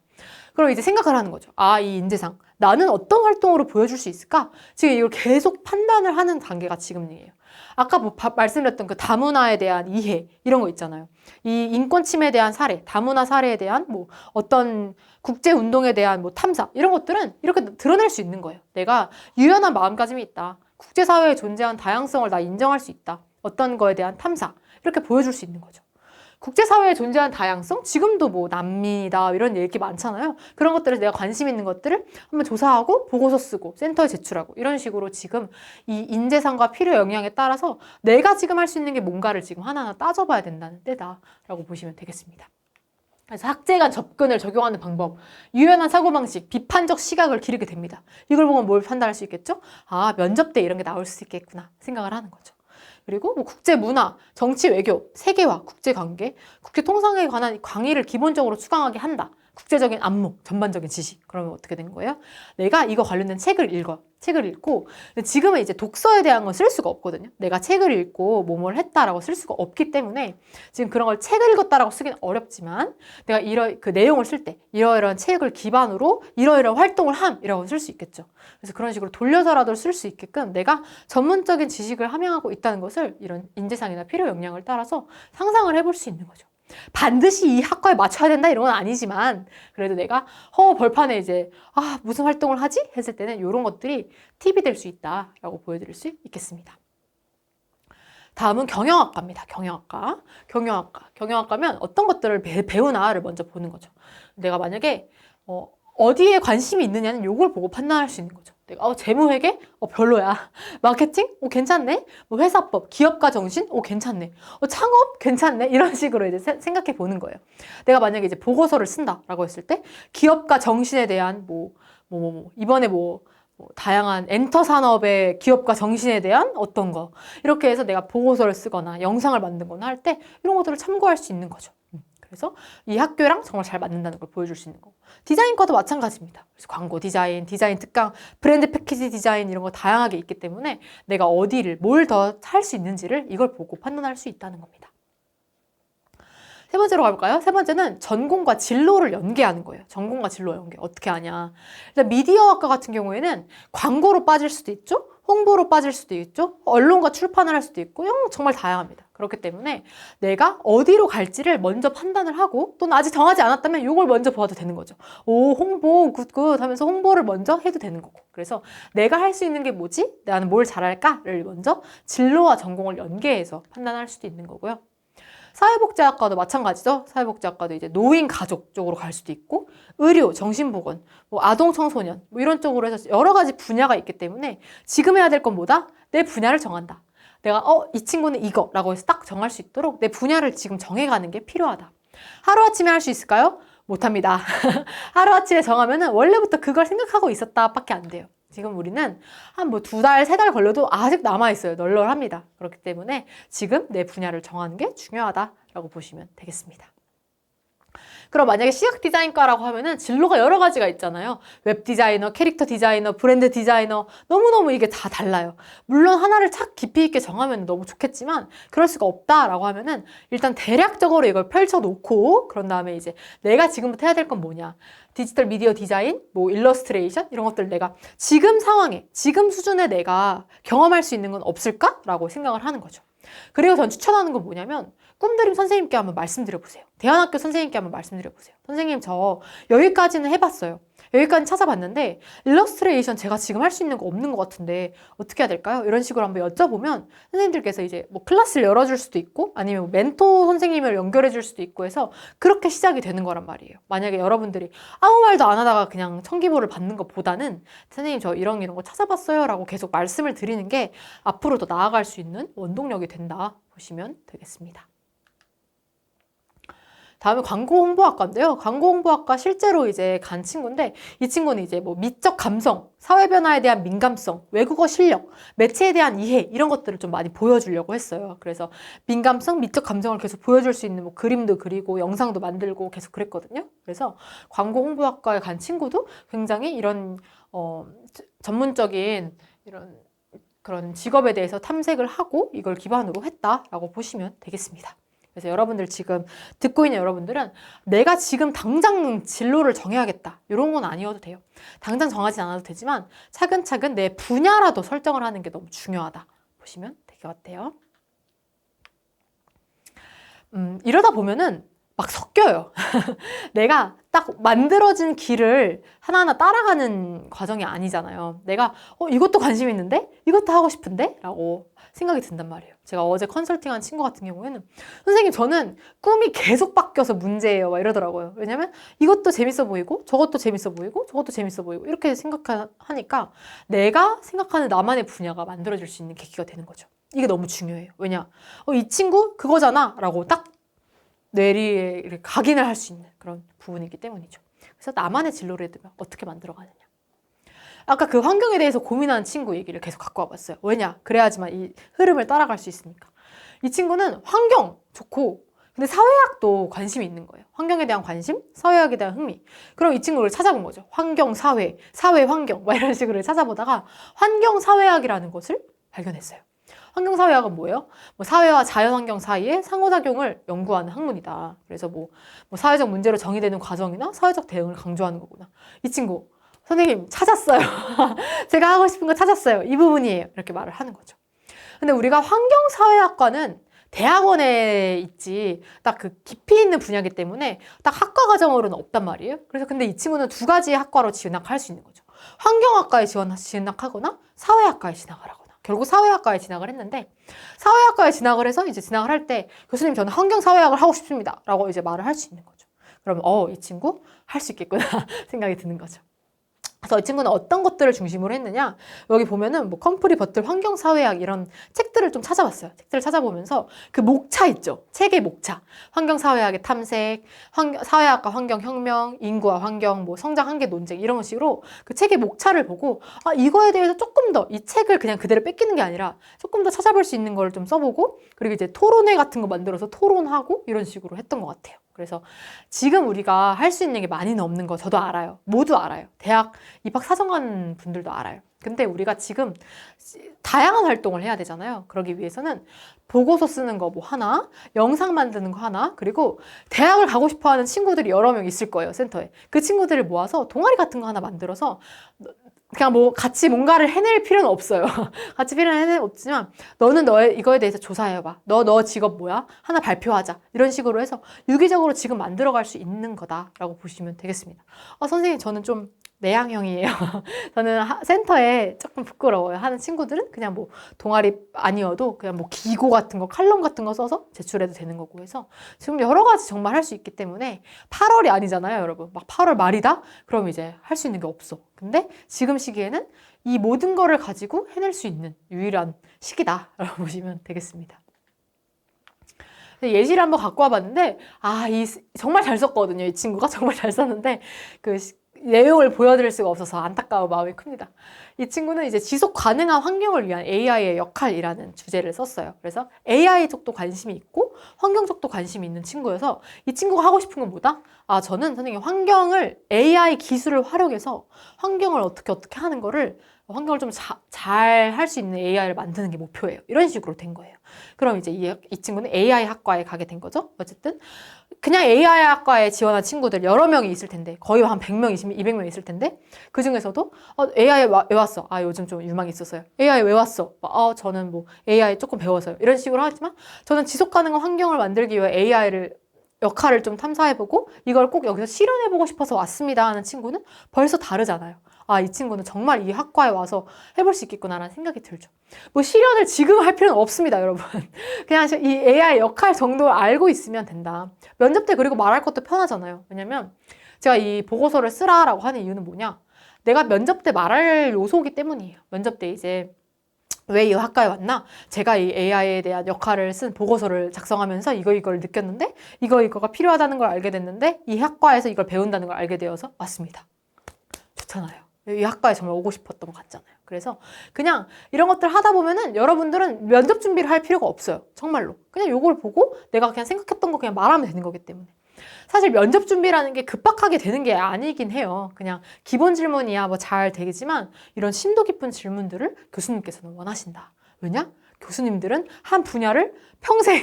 그럼 이제 생각을 하는 거죠. 이 인재상. 나는 어떤 활동으로 보여줄 수 있을까? 지금 이걸 계속 판단을 하는 단계가 지금이에요. 아까 말씀드렸던 그 다문화에 대한 이해, 이런 거 있잖아요. 이 인권 침해에 대한 사례, 다문화 사례에 대한 어떤 국제운동에 대한 탐사, 이런 것들은 이렇게 드러낼 수 있는 거예요. 내가 유연한 마음가짐이 있다. 국제사회에 존재한 다양성을 나 인정할 수 있다. 어떤 거에 대한 탐사. 이렇게 보여줄 수 있는 거죠. 국제사회에 존재한 다양성? 지금도 뭐 난민이다 이런 얘기 많잖아요. 그런 것들에 내가 관심 있는 것들을 한번 조사하고 보고서 쓰고 센터에 제출하고 이런 식으로 지금 이 인재상과 필요 역량에 따라서 내가 지금 할 수 있는 게 뭔가를 지금 하나하나 따져봐야 된다는 때다라고 보시면 되겠습니다. 그래서 학제 간 접근을 적용하는 방법, 유연한 사고방식, 비판적 시각을 기르게 됩니다. 이걸 보면 뭘 판단할 수 있겠죠? 아, 면접 때 이런 게 나올 수 있겠구나 생각을 하는 거죠. 그리고 뭐 국제 문화, 정치 외교, 세계화, 국제 관계, 국제 통상에 관한 강의를 기본적으로 추가하게 한다. 국제적인 안목, 전반적인 지식. 그러면 어떻게 된 거예요? 내가 이거 관련된 책을 읽어. 책을 읽고 지금은 이제 독서에 대한 건 쓸 수가 없거든요. 내가 책을 읽고 뭐뭘 했다라고 쓸 수가 없기 때문에 지금 그런 걸 책을 읽었다라고 쓰기는 어렵지만 내가 그 내용을 쓸 때 이러이러한 책을 기반으로 이러이러한 활동을 함이라고 쓸 수 있겠죠. 그래서 그런 식으로 돌려서라도 쓸 수 있게끔 내가 전문적인 지식을 함양하고 있다는 것을 이런 인재상이나 필요 역량을 따라서 상상을 해볼 수 있는 거죠. 반드시 이 학과에 맞춰야 된다 이런 건 아니지만 그래도 내가 벌판에 이제 무슨 활동을 하지? 했을 때는 이런 것들이 팁이 될 수 있다라고 보여드릴 수 있겠습니다. 다음은 경영학과입니다. 경영학과면 어떤 것들을 배우나를 먼저 보는 거죠. 내가 만약에 어디에 관심이 있느냐는 이걸 보고 판단할 수 있는 거죠. 내가 재무회계? 별로야. 마케팅? 괜찮네. 뭐 회사법, 기업가 정신? 괜찮네. 창업? 괜찮네. 이런 식으로 이제 생각해 보는 거예요. 내가 만약에 이제 보고서를 쓴다라고 했을 때 기업가 정신에 대한 이번에 다양한 엔터 산업의 기업가 정신에 대한 어떤 거 이렇게 해서 내가 보고서를 쓰거나 영상을 만들거나 할 때 이런 것들을 참고할 수 있는 거죠. 그래서 이 학교랑 정말 잘 맞는다는 걸 보여줄 수 있는 거고 디자인과도 마찬가지입니다. 그래서 광고 디자인, 디자인 특강, 브랜드 패키지 디자인 이런 거 다양하게 있기 때문에 내가 뭘 더 할 수 있는지를 이걸 보고 판단할 수 있다는 겁니다. 세 번째로 가볼까요? 세 번째는 전공과 진로를 연계하는 거예요. 전공과 진로 연계. 어떻게 하냐. 일단 미디어학과 같은 경우에는 광고로 빠질 수도 있죠. 홍보로 빠질 수도 있죠. 언론과 출판을 할 수도 있고 정말 다양합니다. 그렇기 때문에 내가 어디로 갈지를 먼저 판단을 하고 또는 아직 정하지 않았다면 이걸 먼저 봐도 되는 거죠. 홍보 굿굿 하면서 홍보를 먼저 해도 되는 거고. 그래서 내가 할 수 있는 게 뭐지? 나는 뭘 잘할까를 먼저 진로와 전공을 연계해서 판단할 수도 있는 거고요. 사회복지학과도 마찬가지죠. 사회복지학과도 이제 노인 가족 쪽으로 갈 수도 있고 의료, 정신보건, 아동 청소년 이런 쪽으로 해서 여러 가지 분야가 있기 때문에 지금 해야 될 건 뭐다? 내 분야를 정한다. 내가 이 친구는 이거라고 해서 딱 정할 수 있도록 내 분야를 지금 정해가는 게 필요하다. 하루아침에 할 수 있을까요? 못합니다. 하루아침에 정하면은 원래부터 그걸 생각하고 있었다 밖에 안 돼요. 지금 우리는 한 2달, 3달 걸려도 아직 남아있어요. 널널합니다. 그렇기 때문에 지금 내 분야를 정하는 게 중요하다라고 보시면 되겠습니다. 그럼 만약에 시각 디자인과라고 하면은 진로가 여러 가지가 있잖아요. 웹 디자이너, 캐릭터 디자이너, 브랜드 디자이너 너무너무 이게 다 달라요. 물론 하나를 착 깊이 있게 정하면 너무 좋겠지만 그럴 수가 없다라고 하면은 일단 대략적으로 이걸 펼쳐놓고 그런 다음에 이제 내가 지금부터 해야 될 건 뭐냐. 디지털 미디어 디자인, 일러스트레이션 이런 것들 내가 지금 상황에, 지금 수준에 내가 경험할 수 있는 건 없을까라고 생각을 하는 거죠. 그리고 전 추천하는 건 뭐냐면 꿈드림 선생님께 한번 말씀드려보세요. 대안학교 선생님께 한번 말씀드려보세요. 선생님 저 여기까지는 해봤어요. 여기까지 찾아봤는데 일러스트레이션 제가 지금 할 수 있는 거 없는 것 같은데 어떻게 해야 될까요? 이런 식으로 한번 여쭤보면 선생님들께서 이제 클래스를 열어줄 수도 있고 아니면 멘토 선생님을 연결해 줄 수도 있고 해서 그렇게 시작이 되는 거란 말이에요. 만약에 여러분들이 아무 말도 안 하다가 그냥 청기부를 받는 것보다는 선생님 저 이런 거 찾아봤어요 라고 계속 말씀을 드리는 게 앞으로 더 나아갈 수 있는 원동력이 된다 보시면 되겠습니다. 다음에 광고홍보학과인데요. 광고홍보학과 실제로 이제 간 친구인데 이 친구는 이제 미적 감성, 사회 변화에 대한 민감성, 외국어 실력, 매체에 대한 이해 이런 것들을 좀 많이 보여주려고 했어요. 그래서 민감성, 미적 감성을 계속 보여줄 수 있는 그림도 그리고 영상도 만들고 계속 그랬거든요. 그래서 광고홍보학과에 간 친구도 굉장히 이런 전문적인 이런 그런 직업에 대해서 탐색을 하고 이걸 기반으로 했다라고 보시면 되겠습니다. 그래서 여러분들 지금 듣고 있는 여러분들은 내가 지금 당장 진로를 정해야겠다 이런 건 아니어도 돼요. 당장 정하지 않아도 되지만 차근차근 내 분야라도 설정을 하는 게 너무 중요하다 보시면 될 것 같아요. 이러다 보면은 막 섞여요. 내가 딱 만들어진 길을 하나하나 따라가는 과정이 아니잖아요. 내가 이것도 관심 있는데? 이것도 하고 싶은데? 라고 생각이 든단 말이에요. 제가 어제 컨설팅한 친구 같은 경우에는 선생님 저는 꿈이 계속 바뀌어서 문제예요. 막 이러더라고요. 왜냐면 이것도 재밌어 보이고 저것도 재밌어 보이고 저것도 재밌어 보이고 이렇게 생각하니까 내가 생각하는 나만의 분야가 만들어질 수 있는 계기가 되는 거죠. 이게 너무 중요해요. 왜냐? 이 친구 그거잖아 라고 딱 뇌리에 이렇게 각인을 할 수 있는 그런 부분이기 때문이죠. 그래서 나만의 진로를 어떻게 만들어가느냐. 아까 그 환경에 대해서 고민하는 친구 얘기를 계속 갖고 와봤어요. 왜냐? 그래야지만 이 흐름을 따라갈 수 있으니까. 이 친구는 환경 좋고 근데 사회학도 관심이 있는 거예요. 환경에 대한 관심, 사회학에 대한 흥미. 그럼 이 친구를 찾아본 거죠. 환경, 사회, 사회, 환경 막 이런 식으로 찾아보다가 환경, 사회학이라는 것을 발견했어요. 환경사회학은 뭐예요? 사회와 자연환경 사이의 상호작용을 연구하는 학문이다. 그래서 사회적 문제로 정의되는 과정이나 사회적 대응을 강조하는 거구나. 이 친구 선생님 찾았어요. 제가 하고 싶은 거 찾았어요. 이 부분이에요. 이렇게 말을 하는 거죠. 근데 우리가 환경사회학과는 대학원에 있지 딱 그 깊이 있는 분야이기 때문에 딱 학과 과정으로는 없단 말이에요. 그래서 근데 이 친구는 두 가지 학과로 진학할 수 있는 거죠. 환경학과에 진학하거나 사회학과에 진학하라거나. 결국 사회학과에 진학을 했는데 사회학과에 진학을 해서 이제 진학을 할 때 교수님 저는 환경사회학을 하고 싶습니다. 라고 이제 말을 할 수 있는 거죠. 그러면 이 친구 할 수 있겠구나 생각이 드는 거죠. 그래서 이 친구는 어떤 것들을 중심으로 했느냐 여기 보면은 컴프리 버틀 환경사회학 이런 책들을 좀 찾아봤어요. 책들을 찾아보면서 그 목차 있죠. 책의 목차. 환경사회학의 탐색, 사회학과 환경혁명, 인구와 환경, 성장 한계 논쟁 이런 식으로 그 책의 목차를 보고 이거에 대해서 조금 더 이 책을 그냥 그대로 뺏기는 게 아니라 조금 더 찾아볼 수 있는 걸 좀 써보고 그리고 이제 토론회 같은 거 만들어서 토론하고 이런 식으로 했던 것 같아요. 그래서 지금 우리가 할 수 있는 게 많이는 없는 거 저도 알아요. 모두 알아요. 대학 입학 사정관 분들도 알아요. 근데 우리가 지금 다양한 활동을 해야 되잖아요. 그러기 위해서는 보고서 쓰는 거 하나, 영상 만드는 거 하나, 그리고 대학을 가고 싶어 하는 친구들이 여러 명 있을 거예요, 센터에. 그 친구들을 모아서 동아리 같은 거 하나 만들어서 그냥 같이 뭔가를 해낼 필요는 없어요. 같이 필요는 해낼 없지만 너는 이거에 대해서 조사해봐. 너 직업 뭐야? 하나 발표하자. 이런 식으로 해서 유기적으로 지금 만들어갈 수 있는 거다라고 보시면 되겠습니다. 선생님 저는 좀 내향형이에요. 저는 센터에 조금 부끄러워요. 하는 친구들은 그냥 동아리 아니어도 그냥 기고 같은 거, 칼럼 같은 거 써서 제출해도 되는 거고 해서 지금 여러 가지 정말 할 수 있기 때문에 8월이 아니잖아요, 여러분. 8월 말이다? 그럼 이제 할 수 있는 게 없어. 근데 지금 시기에는 이 모든 거를 가지고 해낼 수 있는 유일한 시기다라고 보시면 되겠습니다. 예시를 한번 갖고 와봤는데 정말 잘 썼거든요. 이 친구가 정말 잘 썼는데 내용을 보여드릴 수가 없어서 안타까운 마음이 큽니다. 이 친구는 이제 지속 가능한 환경을 위한 AI의 역할이라는 주제를 썼어요. 그래서 AI 쪽도 관심이 있고 환경 쪽도 관심이 있는 친구여서 이 친구가 하고 싶은 건 뭐다? 저는 선생님 AI 기술을 활용해서 환경을 어떻게 하는 거를 환경을 좀 잘 할 수 있는 AI를 만드는 게 목표예요. 이런 식으로 된 거예요. 그럼 이제 이 친구는 AI 학과에 가게 된 거죠. 어쨌든 그냥 AI 학과에 지원한 친구들 여러 명이 있을 텐데 거의 한 100명, 200명 있을 텐데 그 중에서도 AI 왜 왔어? 요즘 좀 유망이 있었어요. AI 왜 왔어? 저는 AI 조금 배워서요. 이런 식으로 하지만 저는 지속 가능한 환경을 만들기 위해 AI를 역할을 좀 탐사해보고 이걸 꼭 여기서 실현해보고 싶어서 왔습니다 하는 친구는 벌써 다르잖아요. 이 친구는 정말 이 학과에 와서 해볼 수 있겠구나라는 생각이 들죠. 실현을 지금 할 필요는 없습니다, 여러분. 그냥 이 AI 역할 정도를 알고 있으면 된다. 면접 때 그리고 말할 것도 편하잖아요. 왜냐면 제가 이 보고서를 쓰라라고 하는 이유는 뭐냐? 내가 면접 때 말할 요소이기 때문이에요. 면접 때 이제 왜 이 학과에 왔나? 제가 이 AI에 대한 역할을 쓴 보고서를 작성하면서 이걸 느꼈는데 이거가 필요하다는 걸 알게 됐는데 이 학과에서 이걸 배운다는 걸 알게 되어서 왔습니다. 좋잖아요. 이 학과에 정말 오고 싶었던 것 같잖아요. 그래서 그냥 이런 것들 하다 보면은 여러분들은 면접 준비를 할 필요가 없어요. 정말로. 그냥 요걸 보고 내가 그냥 생각했던 거 그냥 말하면 되는 거기 때문에. 사실 면접 준비라는 게 급박하게 되는 게 아니긴 해요. 그냥 기본 질문이야 잘 되겠지만 이런 심도 깊은 질문들을 교수님께서는 원하신다. 왜냐? 교수님들은 한 분야를 평생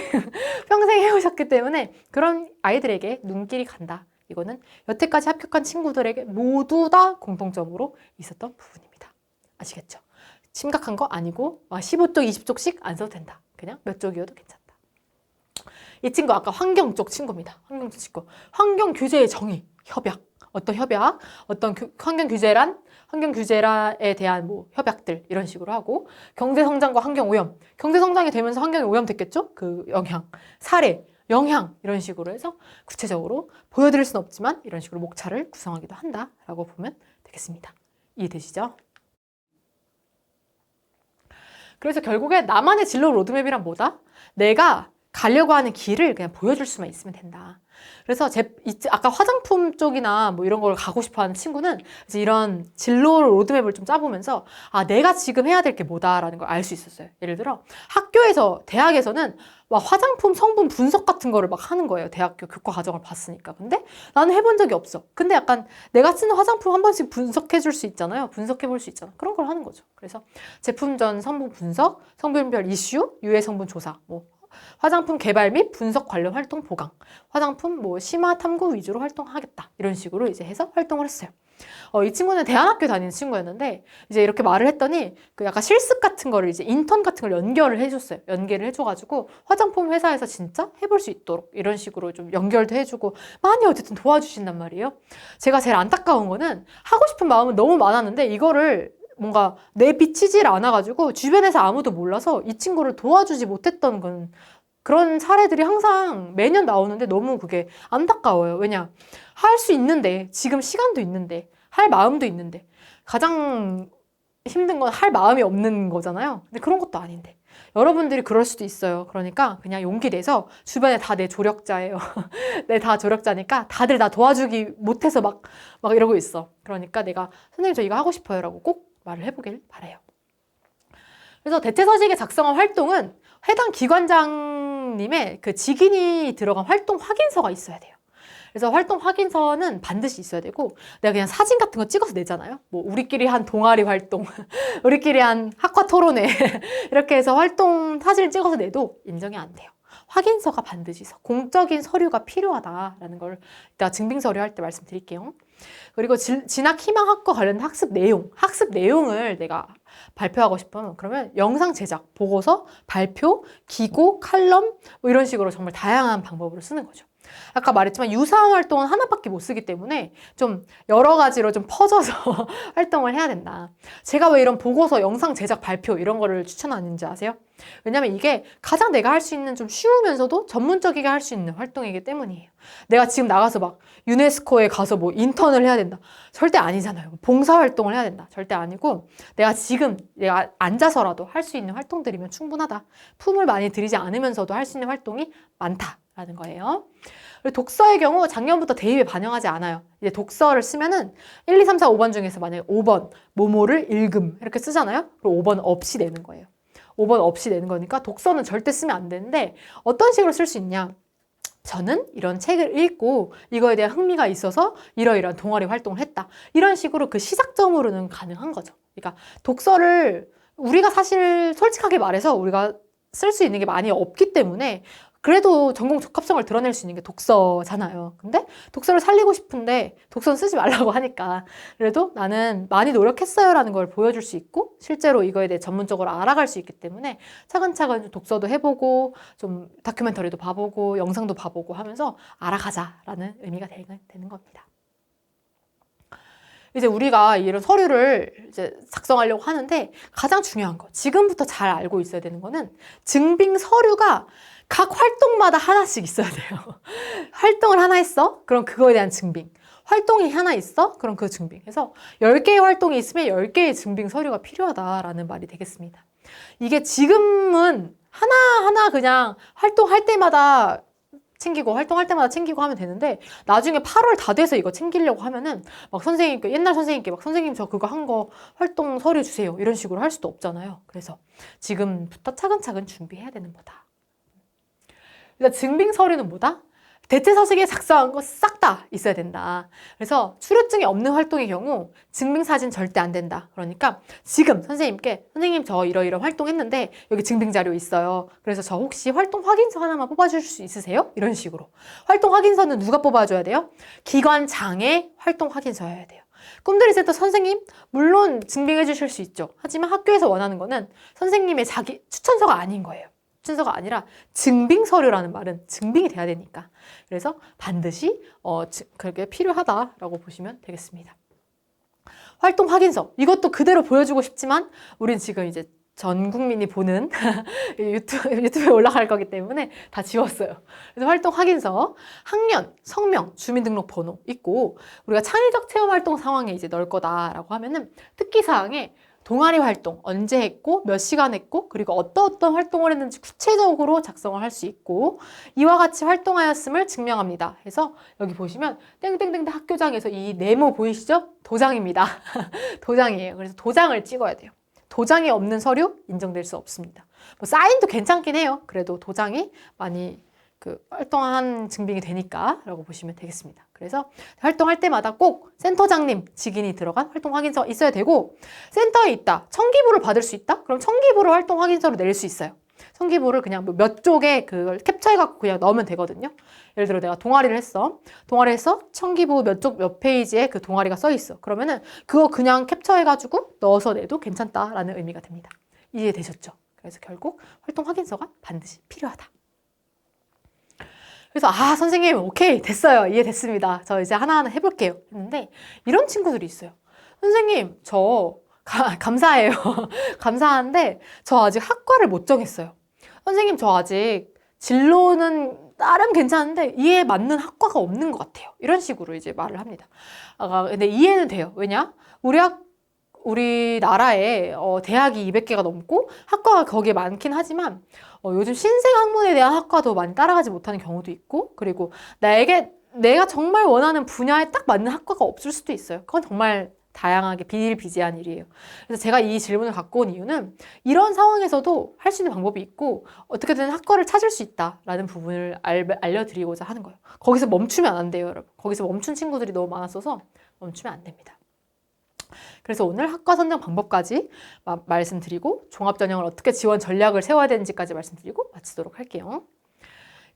해오셨기 때문에 그런 아이들에게 눈길이 간다. 이거는 여태까지 합격한 친구들에게 모두 다 공통점으로 있었던 부분입니다. 아시겠죠? 심각한 거 아니고 15쪽, 20쪽씩 안 써도 된다. 그냥 몇 쪽이어도 괜찮다. 이 친구 아까 환경 쪽 친구입니다. 환경 쪽 친구. 환경 규제의 정의, 협약. 어떤 협약, 환경 규제란에 대한 뭐 협약들 이런 식으로 하고 경제 성장과 환경 오염. 경제 성장이 되면서 환경이 오염됐겠죠? 그 영향, 사례, 영향 이런 식으로 해서 구체적으로 보여드릴 수는 없지만 이런 식으로 목차를 구성하기도 한다라고 보면 되겠습니다. 이해되시죠? 그래서 결국에 나만의 진로 로드맵이란 뭐다? 내가 가려고 하는 길을 그냥 보여줄 수만 있으면 된다. 그래서 아까 화장품 쪽이나 뭐 이런 걸 가고 싶어 하는 친구는 이제 이런 진로 로드맵을 좀 짜보면서 아, 내가 지금 해야 될 게 뭐다라는 걸 알 수 있었어요. 예를 들어 대학에서는 막 화장품 성분 분석 같은 거를 막 하는 거예요. 대학교 교과 과정을 봤으니까. 근데 나는 해본 적이 없어. 근데 약간 내가 쓰는 화장품 한 번씩 분석해 줄 수 있잖아요. 분석해 볼 수 있잖아. 그런 걸 하는 거죠. 그래서 제품 전 성분 분석, 성분별 이슈, 유해 성분 조사, 뭐 화장품 개발 및 분석 관련 활동 보강, 화장품 뭐 심화 탐구 위주로 활동하겠다. 이런 식으로 이제 해서 활동을 했어요. 이 친구는 대안학교 다니는 친구였는데 이제 이렇게 말을 했더니 그 약간 실습 같은 거를 이제 인턴 같은 걸 연결을 해줬어요. 연계를 해줘가지고 화장품 회사에서 진짜 해볼 수 있도록 이런 식으로 좀 연결도 해주고 많이 어쨌든 도와주신단 말이에요. 제가 제일 안타까운 거는 하고 싶은 마음은 너무 많았는데 이거를 뭔가 내비치질 않아가지고 주변에서 아무도 몰라서 이 친구를 도와주지 못했던 그런 사례들이 항상 매년 나오는데 너무 그게 안타까워요. 왜냐? 할 수 있는데, 지금 시간도 있는데, 할 마음도 있는데, 가장 힘든 건 할 마음이 없는 거잖아요. 근데 그런 것도 아닌데. 여러분들이 그럴 수도 있어요. 그러니까 그냥 용기 내서 주변에 다 내 조력자예요. 내 다 조력자니까 다들 나 도와주기 못해서 막 이러고 있어. 그러니까 내가 선생님 저 이거 하고 싶어요 라고 꼭 말을 해보길 바라요. 그래서 대체서식에 작성한 활동은 해당 기관장님의 그 직인이 들어간 활동 확인서가 있어야 돼요. 그래서 활동 확인서는 반드시 있어야 되고 내가 그냥 사진 같은 거 찍어서 내잖아요. 뭐 우리끼리 한 동아리 활동, 우리끼리 한 학과 토론회 이렇게 해서 활동 사진을 찍어서 내도 인정이 안 돼요. 확인서가 반드시 공적인 서류가 필요하다라는 걸 이따 증빙 서류 할 때 말씀드릴게요. 그리고 진학 희망학과 관련 학습 내용을 내가 발표하고 싶으면 그러면 영상 제작, 보고서, 발표, 기고, 칼럼 뭐 이런 식으로 정말 다양한 방법으로 쓰는 거죠. 아까 말했지만 유사한 활동은 하나밖에 못 쓰기 때문에 좀 여러 가지로 좀 퍼져서 활동을 해야 된다. 제가 왜 이런 보고서, 영상 제작, 발표 이런 거를 추천하는지 아세요? 왜냐면 이게 가장 내가 할 수 있는 좀 쉬우면서도 전문적이게 할 수 있는 활동이기 때문이에요. 내가 지금 나가서 막 유네스코에 가서 뭐 인턴을 해야 된다. 절대 아니잖아요. 봉사활동을 해야 된다. 절대 아니고 내가 앉아서라도 할 수 있는 활동들이면 충분하다. 품을 많이 들이지 않으면서도 할 수 있는 활동이 많다라는 거예요. 그리고 독서의 경우 작년부터 대입에 반영하지 않아요. 이제 독서를 쓰면은 1, 2, 3, 4, 5번 중에서 만약에 5번 모모를 읽음 이렇게 쓰잖아요. 그럼 5번 없이 내는 거예요. 5번 없이 내는 거니까 독서는 절대 쓰면 안 되는데 어떤 식으로 쓸 수 있냐? 저는 이런 책을 읽고 이거에 대한 흥미가 있어서 이러이러한 동아리 활동을 했다. 이런 식으로 그 시작점으로는 가능한 거죠. 그러니까 독서를 우리가 사실 솔직하게 말해서 우리가 쓸 수 있는 게 많이 없기 때문에 그래도 전공 적합성을 드러낼 수 있는 게 독서잖아요. 근데 독서를 살리고 싶은데 독서는 쓰지 말라고 하니까 그래도 나는 많이 노력했어요 라는 걸 보여줄 수 있고 실제로 이거에 대해 전문적으로 알아갈 수 있기 때문에 차근차근 독서도 해보고 좀 다큐멘터리도 봐보고 영상도 봐보고 하면서 알아가자라는 의미가 되는 겁니다. 이제 우리가 이런 서류를 이제 작성하려고 하는데 가장 중요한 거, 지금부터 잘 알고 있어야 되는 거는 증빙 서류가 각 활동마다 하나씩 있어야 돼요. 활동을 하나 했어? 그럼 그거에 대한 증빙. 활동이 하나 있어? 그럼 그 증빙. 그래서 10개의 활동이 있으면 10개의 증빙 서류가 필요하다라는 말이 되겠습니다. 이게 지금은 하나하나 그냥 활동할 때마다 챙기고 활동할 때마다 챙기고 하면 되는데 나중에 8월 다 돼서 이거 챙기려고 하면은 막 선생님께 옛날 선생님께 막 선생님 저 그거 한 거 활동 서류 주세요 이런 식으로 할 수도 없잖아요. 그래서 지금부터 차근차근 준비해야 되는 거다. 그러니까 증빙 서류는 뭐다? 대체서식에 작성한 거 싹 다 있어야 된다. 그래서 출요증이 없는 활동의 경우 증빙사진 절대 안 된다. 그러니까 지금 선생님께 선생님 저 이러이러 활동했는데 여기 증빙자료 있어요. 그래서 저 혹시 활동 확인서 하나만 뽑아주실 수 있으세요? 이런 식으로. 활동 확인서는 누가 뽑아줘야 돼요? 기관장의 활동 확인서여야 돼요. 꿈들이 센터 선생님 물론 증빙해 주실 수 있죠. 하지만 학교에서 원하는 거는 선생님의 자기 추천서가 아닌 거예요. 추천서가 아니라 증빙 서류라는 말은 증빙이 돼야 되니까. 그래서 반드시 그렇게 필요하다라고 보시면 되겠습니다. 활동 확인서. 이것도 그대로 보여주고 싶지만 우린 지금 이제 전 국민이 보는 유튜브에 올라갈 거기 때문에 다 지웠어요. 그래서 활동 확인서, 학년, 성명, 주민등록번호 있고, 우리가 창의적 체험 활동 상황에 이제 넣을 거다라고 하면은 특기사항에 동아리 활동 언제 했고 몇 시간 했고 그리고 어떤 활동을 했는지 구체적으로 작성을 할 수 있고, 이와 같이 활동하였음을 증명합니다 해서 여기 보시면 땡땡땡 학교장에서 이 네모 보이시죠? 도장입니다. 도장이에요. 그래서 도장을 찍어야 돼요. 도장이 없는 서류 인정될 수 없습니다. 뭐 사인도 괜찮긴 해요. 그래도 도장이 많이 활동한 증빙이 되니까 라고 보시면 되겠습니다. 그래서 활동할 때마다 꼭 센터장님 직인이 들어간 활동 확인서 있어야 되고, 센터에 있다, 청기부를 받을 수 있다? 그럼 청기부를 활동 확인서로 낼 수 있어요. 청기부를 그냥 몇 쪽에 그걸 캡처해갖고 그냥 넣으면 되거든요. 예를 들어 내가 동아리를 했어. 동아리에서 청기부 몇 쪽 몇 페이지에 그 동아리가 써 있어. 그러면은 그거 그냥 캡처해가지고 넣어서 내도 괜찮다라는 의미가 됩니다. 이해되셨죠? 그래서 결국 활동 확인서가 반드시 필요하다. 그래서 선생님 오케이 됐어요. 이해됐습니다. 저 이제 하나하나 해볼게요 했는데 이런 친구들이 있어요. 선생님 저 감사해요. 감사한데 저 아직 학과를 못 정했어요. 선생님 저 아직 진로는 나름 괜찮은데 이에 맞는 학과가 없는 것 같아요. 이런 식으로 이제 말을 합니다. 근데 이해는 돼요. 왜냐? 우리나라에 대학이 200개가 넘고 학과가 거기에 많긴 하지만 요즘 신생 학문에 대한 학과도 많이 따라가지 못하는 경우도 있고, 그리고 내가 정말 원하는 분야에 딱 맞는 학과가 없을 수도 있어요. 그건 정말 다양하게 비일비재한 일이에요. 그래서 제가 이 질문을 갖고 온 이유는 이런 상황에서도 할 수 있는 방법이 있고 어떻게든 학과를 찾을 수 있다라는 부분을 알려드리고자 하는 거예요. 거기서 멈추면 안 돼요, 여러분. 거기서 멈춘 친구들이 너무 많았어서 멈추면 안 됩니다. 그래서 오늘 학과 선정 방법까지 말씀드리고 종합전형을 어떻게 지원 전략을 세워야 되는지까지 말씀드리고 마치도록 할게요.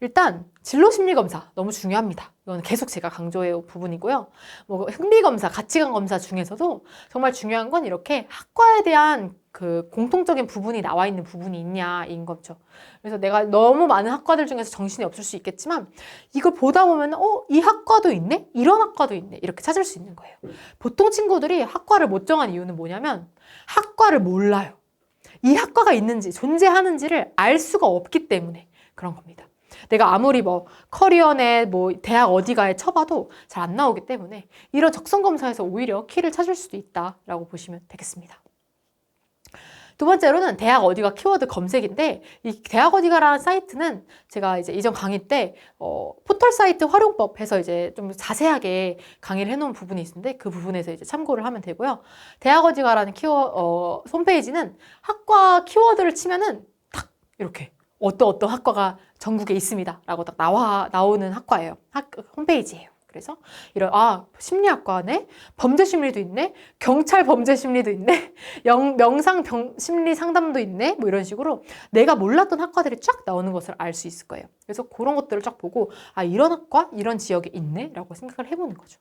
일단 진로심리검사 너무 중요합니다. 이건 계속 제가 강조해온 부분이고요. 뭐 흥미검사, 가치관 검사 중에서도 정말 중요한 건 이렇게 학과에 대한 그 공통적인 부분이 나와 있는 부분이 있냐인 거죠. 그래서 내가 너무 많은 학과들 중에서 정신이 없을 수 있겠지만 이걸 보다 보면 이 학과도 있네? 이런 학과도 있네? 이렇게 찾을 수 있는 거예요. 보통 친구들이 학과를 못 정한 이유는 뭐냐면 학과를 몰라요. 이 학과가 있는지 존재하는지를 알 수가 없기 때문에 그런 겁니다. 내가 아무리 커리어넷 대학 어디가에 쳐봐도 잘 안 나오기 때문에 이런 적성검사에서 오히려 키를 찾을 수도 있다라고 보시면 되겠습니다. 두 번째로는 대학 어디가 키워드 검색인데, 이 대학 어디가라는 사이트는 제가 이제 이전 강의 때 포털 사이트 활용법 해서 이제 좀 자세하게 강의를 해놓은 부분이 있는데 그 부분에서 이제 참고를 하면 되고요. 대학 어디가라는 홈페이지는 학과 키워드를 치면은 딱 이렇게 어떤 학과가 전국에 있습니다 라고 딱 나오는 학과예요. 홈페이지예요. 그래서 이런 심리학과네, 범죄심리도 있네, 경찰 범죄심리도 있네, 명상 심리 상담도 있네, 뭐 이런 식으로 내가 몰랐던 학과들이 쫙 나오는 것을 알 수 있을 거예요. 그래서 그런 것들을 쫙 보고 이런 학과, 이런 지역에 있네 라고 생각을 해보는 거죠.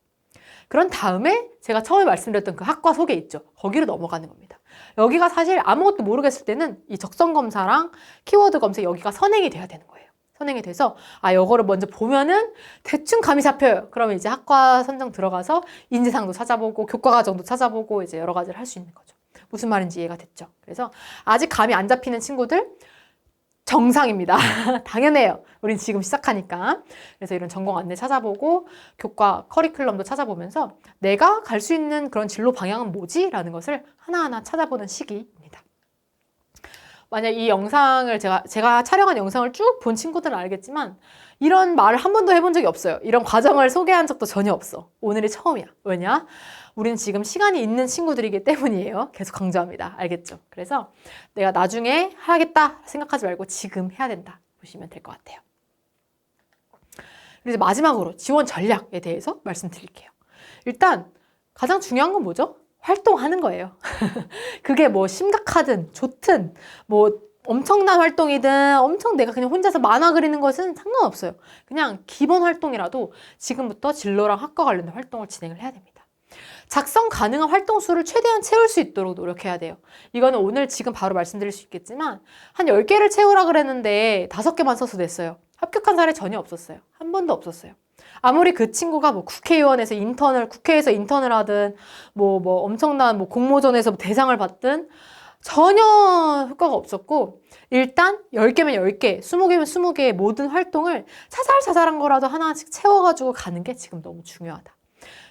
그런 다음에 제가 처음에 말씀드렸던 그 학과 소개 있죠. 거기로 넘어가는 겁니다. 여기가 사실 아무것도 모르겠을 때는 이 적성검사랑 키워드 검색 여기가 선행이 돼야 되는 거예요. 선행이 돼서 이거를 먼저 보면은 대충 감이 잡혀요. 그러면 이제 학과 선정 들어가서 인지상도 찾아보고 교과과정도 찾아보고 이제 여러 가지를 할 수 있는 거죠. 무슨 말인지 이해가 됐죠? 그래서 아직 감이 안 잡히는 친구들 정상입니다. 당연해요. 우린 지금 시작하니까. 그래서 이런 전공 안내 찾아보고 교과 커리큘럼도 찾아보면서 내가 갈 수 있는 그런 진로 방향은 뭐지? 라는 것을 하나하나 찾아보는 시기입니다. 만약 이 영상을 제가 촬영한 영상을 쭉 본 친구들은 알겠지만 이런 말을 한 번도 해본 적이 없어요. 이런 과정을 소개한 적도 전혀 없어. 오늘이 처음이야. 왜냐? 우리는 지금 시간이 있는 친구들이기 때문이에요. 계속 강조합니다. 알겠죠? 그래서 내가 나중에 하겠다 생각하지 말고 지금 해야 된다 보시면 될 것 같아요. 그래서 마지막으로 지원 전략에 대해서 말씀드릴게요. 일단 가장 중요한 건 뭐죠? 활동하는 거예요. 그게 심각하든 좋든 엄청난 활동이든 엄청 내가 그냥 혼자서 만화 그리는 것은 상관없어요. 그냥 기본 활동이라도 지금부터 진로랑 학과 관련된 활동을 진행을 해야 됩니다. 작성 가능한 활동 수를 최대한 채울 수 있도록 노력해야 돼요. 이거는 오늘 지금 바로 말씀드릴 수 있겠지만 한 10개를 채우라 그랬는데 5개만 써서 냈어요. 합격한 사례 전혀 없었어요. 한 번도 없었어요. 아무리 그 친구가 뭐 국회의원에서 국회에서 인턴을 하든 뭐 엄청난 뭐 공모전에서 대상을 받든 전혀 효과가 없었고, 일단 10개면 10개, 20개면 20개의 모든 활동을 사살사살한 거라도 하나씩 채워가지고 가는 게 지금 너무 중요하다.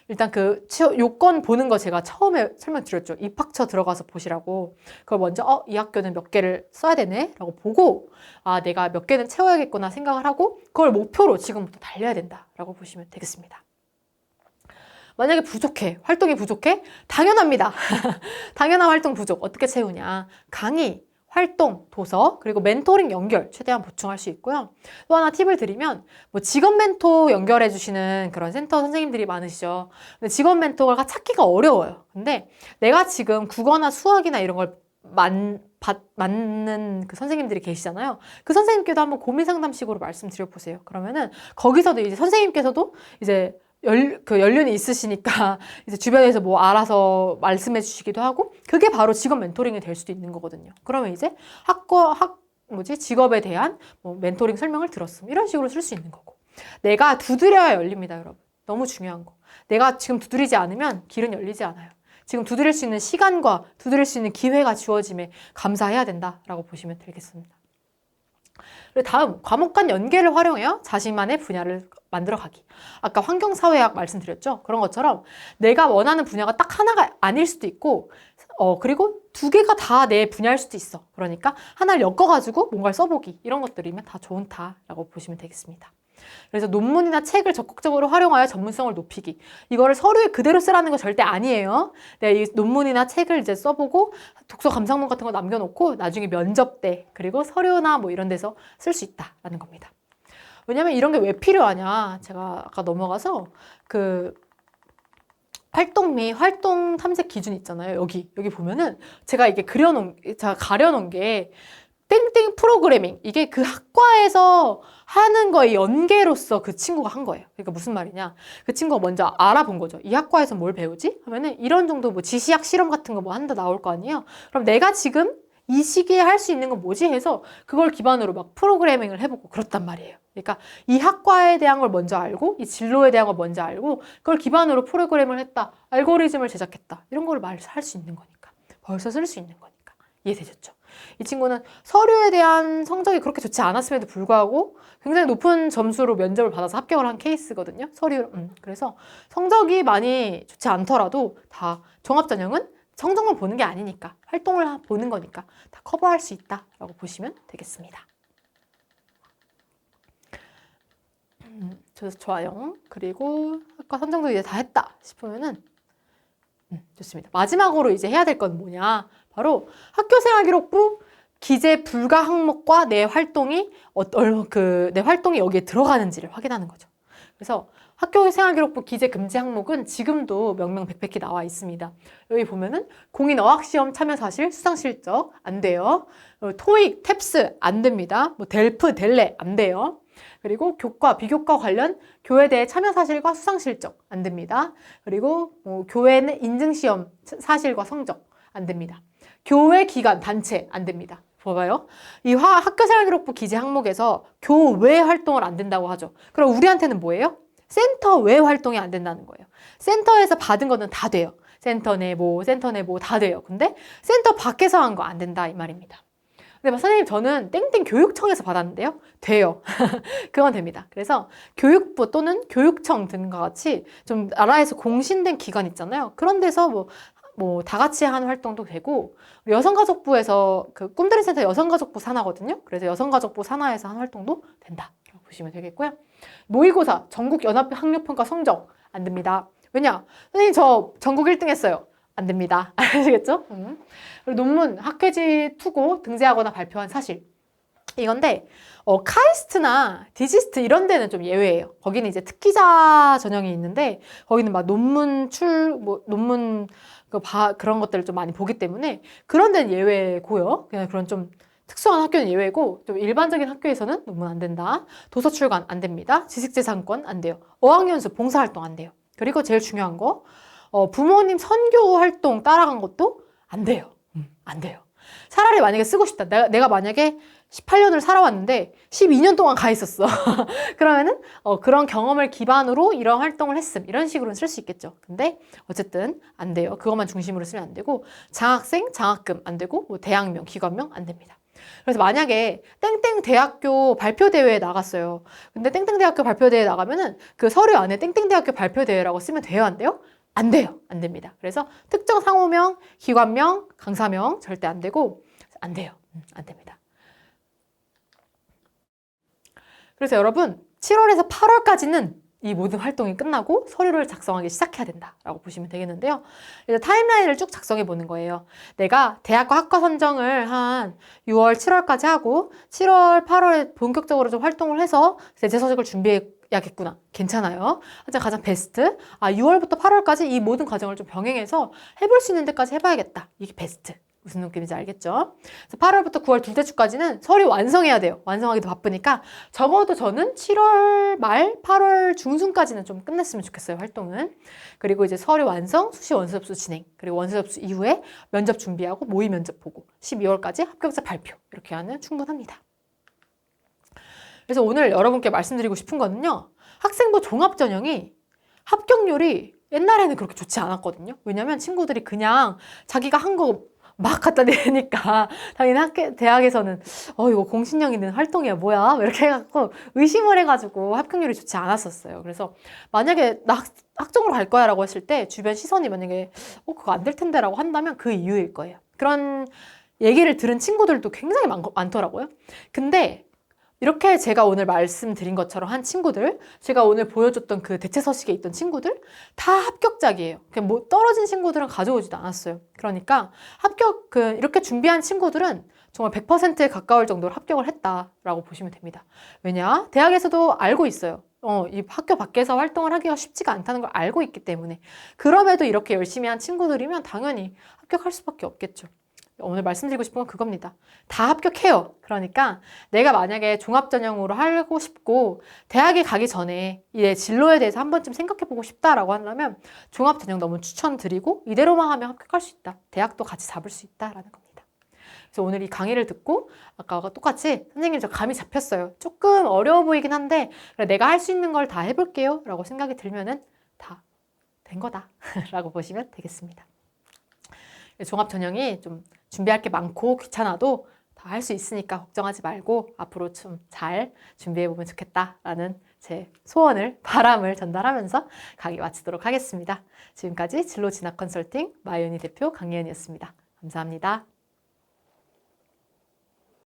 일단 그 요건 보는 거 제가 처음에 설명드렸죠. 입학처 들어가서 보시라고. 그걸 먼저 이 학교는 몇 개를 써야 되네 라고 보고, 내가 몇 개는 채워야겠구나 생각을 하고 그걸 목표로 지금부터 달려야 된다 라고 보시면 되겠습니다. 만약에 부족해, 활동이 부족해? 당연합니다. 당연한 활동 부족 어떻게 채우냐. 강의, 활동, 도서, 그리고 멘토링 연결 최대한 보충할 수 있고요. 또 하나 팁을 드리면 뭐 직업 멘토 연결해 주시는 그런 센터 선생님들이 많으시죠. 근데 직업 멘토가 찾기가 어려워요. 근데 내가 지금 국어나 수학이나 이런 걸 맞는 그 선생님들이 계시잖아요. 그 선생님께도 한번 고민 상담식으로 말씀드려 보세요. 그러면은 거기서도 이제 선생님께서도 이제 연륜이 있으시니까 이제 주변에서 뭐 알아서 말씀해 주시기도 하고, 그게 바로 직업 멘토링이 될 수도 있는 거거든요. 그러면 이제 직업에 대한 뭐 멘토링 설명을 들었음. 이런 식으로 쓸 수 있는 거고. 내가 두드려야 열립니다, 여러분. 너무 중요한 거. 내가 지금 두드리지 않으면 길은 열리지 않아요. 지금 두드릴 수 있는 시간과 두드릴 수 있는 기회가 주어짐에 감사해야 된다라고 보시면 되겠습니다. 그리고 다음, 과목 간 연계를 활용해요. 자신만의 분야를 만들어가기. 아까 환경사회학 말씀드렸죠? 그런 것처럼 내가 원하는 분야가 딱 하나가 아닐 수도 있고, 그리고 2개가 다 내 분야일 수도 있어. 그러니까 하나를 엮어가지고 뭔가를 써보기. 이런 것들이면 다 좋다라고 보시면 되겠습니다. 그래서 논문이나 책을 적극적으로 활용하여 전문성을 높이기. 이거를 서류에 그대로 쓰라는 거 절대 아니에요. 내가 이 논문이나 책을 이제 써보고 독서 감상문 같은 거 남겨놓고 나중에 면접 때 그리고 서류나 뭐 이런 데서 쓸 수 있다라는 겁니다. 왜냐면 이런 게 왜 필요하냐. 제가 아까 넘어가서 그 활동 및 활동 탐색 기준 있잖아요. 여기 보면은 제가 이게 가려놓은 게 땡땡 프로그래밍, 이게 그 학과에서 하는 거에 연계로서 그 친구가 한 거예요. 그러니까 무슨 말이냐, 그 친구가 먼저 알아본 거죠. 이 학과에서 뭘 배우지? 하면은 이런 정도 뭐 지시학 실험 같은 거 뭐 한다 나올 거 아니에요. 그럼 내가 지금 이 시기에 할 수 있는 건 뭐지 해서 그걸 기반으로 막 프로그래밍을 해보고 그렇단 말이에요. 그러니까 이 학과에 대한 걸 먼저 알고 이 진로에 대한 걸 먼저 알고 그걸 기반으로 프로그램을 했다, 알고리즘을 제작했다, 이런 걸 할 수 있는 거니까, 벌써 쓸 수 있는 거니까. 이해되셨죠? 이 친구는 서류에 대한 성적이 그렇게 좋지 않았음에도 불구하고 굉장히 높은 점수로 면접을 받아서 합격을 한 케이스거든요. 그래서 성적이 많이 좋지 않더라도 다 종합전형은 성적만 보는 게 아니니까, 활동을 보는 거니까 다 커버할 수 있다라고 보시면 되겠습니다. 좋아요. 그리고 학과 선정도 이제 다 했다 싶으면은 좋습니다. 마지막으로 이제 해야 될 건 뭐냐? 바로 학교생활기록부 기재 불가 항목과 내 활동이 여기에 들어가는지를 확인하는 거죠. 그래서 학교생활기록부 기재 금지 항목은 지금도 명명백백히 나와 있습니다. 여기 보면은 공인 어학시험 참여 사실, 수상 실적 안 돼요. 토익, 탭스 안 됩니다. 뭐 델프, 델레 안 돼요. 그리고 교과, 비교과 관련 교회대회 참여 사실과 수상 실적 안 됩니다. 그리고 교회는 인증시험 사실과 성적 안 됩니다. 교회 기관, 단체 안 됩니다. 봐봐요. 이 학교생활기록부 기재 항목에서 교외 활동을 안 된다고 하죠. 그럼 우리한테는 뭐예요? 센터 외 활동이 안 된다는 거예요. 센터에서 받은 거는 다 돼요. 센터 내 뭐 다 돼요. 근데 센터 밖에서 한 거 안 된다 이 말입니다. 근데 선생님 저는 땡땡 교육청에서 받았는데요. 돼요. 그건 됩니다. 그래서 교육부 또는 교육청 등과 같이 좀 나라에서 공신된 기관 있잖아요. 그런 데서 뭐 다 같이 하는 활동도 되고, 여성가족부에서 그 꿈들의 센터 여성가족부 산하거든요. 그래서 여성가족부 산하에서 하는 활동도 된다 라고 보시면 되겠고요. 모의고사, 전국연합학력평가 성적 안 됩니다. 왜냐? 선생님 저 전국 1등 했어요. 안 됩니다. 아시겠죠? 그리고 논문, 학회지 투고 등재하거나 발표한 사실. 이건데 카이스트나 디지스트 이런 데는 좀 예외예요. 거기는 이제 특기자 전형이 있는데 거기는 막 논문 그런 것들을 좀 많이 보기 때문에 그런 데는 예외고요. 그냥 그런 좀 특수한 학교는 예외고, 좀 일반적인 학교에서는 논문 안 된다. 도서 출간 안 됩니다. 지식재산권 안 돼요. 어학연수 봉사활동 안 돼요. 그리고 제일 중요한 거, 부모님 선교 활동 따라간 것도 안 돼요. 안 돼요. 차라리 만약에 쓰고 싶다. 내가 만약에 18년을 살아왔는데 12년 동안 가 있었어. 그러면은 그런 경험을 기반으로 이런 활동을 했음. 이런 식으로는 쓸 수 있겠죠. 근데 어쨌든 안 돼요. 그것만 중심으로 쓰면 안 되고 장학생, 장학금 안 되고 뭐 대학명, 기관명 안 됩니다. 그래서 만약에 땡땡 대학교 발표대회에 나갔어요. 근데 땡땡 대학교 발표대회에 나가면은 그 서류 안에 땡땡 대학교 발표대회라고 쓰면 돼요, 안 돼요? 안 돼요. 안 됩니다. 그래서 특정 상호명, 기관명, 강사명 절대 안 되고 안 돼요. 안 됩니다. 그래서 여러분 7월에서 8월까지는 이 모든 활동이 끝나고 서류를 작성하기 시작해야 된다라고 보시면 되겠는데요. 이제 타임라인을 쭉 작성해 보는 거예요. 내가 대학과 학과 선정을 한 6월, 7월까지 하고 7월, 8월에 본격적으로 좀 활동을 해서 대체 서적을 준비해야겠구나. 괜찮아요. 하여튼 가장 베스트. 6월부터 8월까지 이 모든 과정을 좀 병행해서 해볼 수 있는 데까지 해봐야겠다. 이게 베스트. 무슨 느낌인지 알겠죠? 그래서 8월부터 9월 둘째 주까지는 서류 완성해야 돼요. 완성하기도 바쁘니까 적어도 저는 7월 말, 8월 중순까지는 좀 끝냈으면 좋겠어요, 활동은. 그리고 이제 서류 완성, 수시 원서 접수 진행, 그리고 원서 접수 이후에 면접 준비하고 모의 면접 보고 12월까지 합격자 발표 이렇게 하면 충분합니다. 그래서 오늘 여러분께 말씀드리고 싶은 거는요. 학생부 종합전형이 합격률이 옛날에는 그렇게 좋지 않았거든요. 왜냐면 친구들이 그냥 자기가 한 거 막 갖다 내니까 당연히 대학에서는 이거 공신력 있는 활동이야 뭐야 이렇게 해갖고 의심을 해가지고 합격률이 좋지 않았었어요. 그래서 만약에 나 학종으로 갈 거야 라고 했을 때 주변 시선이 만약에 그거 안 될 텐데 라고 한다면 그 이유일 거예요. 그런 얘기를 들은 친구들도 굉장히 많더라고요. 근데 이렇게 제가 오늘 말씀드린 것처럼 한 친구들, 제가 오늘 보여줬던 그 대체 서식에 있던 친구들 다 합격작이에요. 그냥 뭐 떨어진 친구들은 가져오지도 않았어요. 그러니까 이렇게 준비한 친구들은 정말 100%에 가까울 정도로 합격을 했다라고 보시면 됩니다. 왜냐? 대학에서도 알고 있어요. 이 학교 밖에서 활동을 하기가 쉽지가 않다는 걸 알고 있기 때문에. 그럼에도 이렇게 열심히 한 친구들이면 당연히 합격할 수밖에 없겠죠. 오늘 말씀드리고 싶은 건 그겁니다. 다 합격해요. 그러니까 내가 만약에 종합전형으로 하고 싶고 대학에 가기 전에 이 진로에 대해서 한 번쯤 생각해보고 싶다라고 한다면 종합전형 너무 추천드리고 이대로만 하면 합격할 수 있다. 대학도 같이 잡을 수 있다라는 겁니다. 그래서 오늘 이 강의를 듣고 아까와 똑같이 선생님 저 감이 잡혔어요. 조금 어려워 보이긴 한데 내가 할 수 있는 걸 다 해볼게요 라고 생각이 들면은 다 된 거다 라고 보시면 되겠습니다. 종합전형이 좀 준비할 게 많고 귀찮아도 다 할 수 있으니까 걱정하지 말고 앞으로 좀 잘 준비해보면 좋겠다라는 제 소원을, 바람을 전달하면서 강의 마치도록 하겠습니다. 지금까지 진로 진학 컨설팅 마이오니 대표 강예은이었습니다. 감사합니다.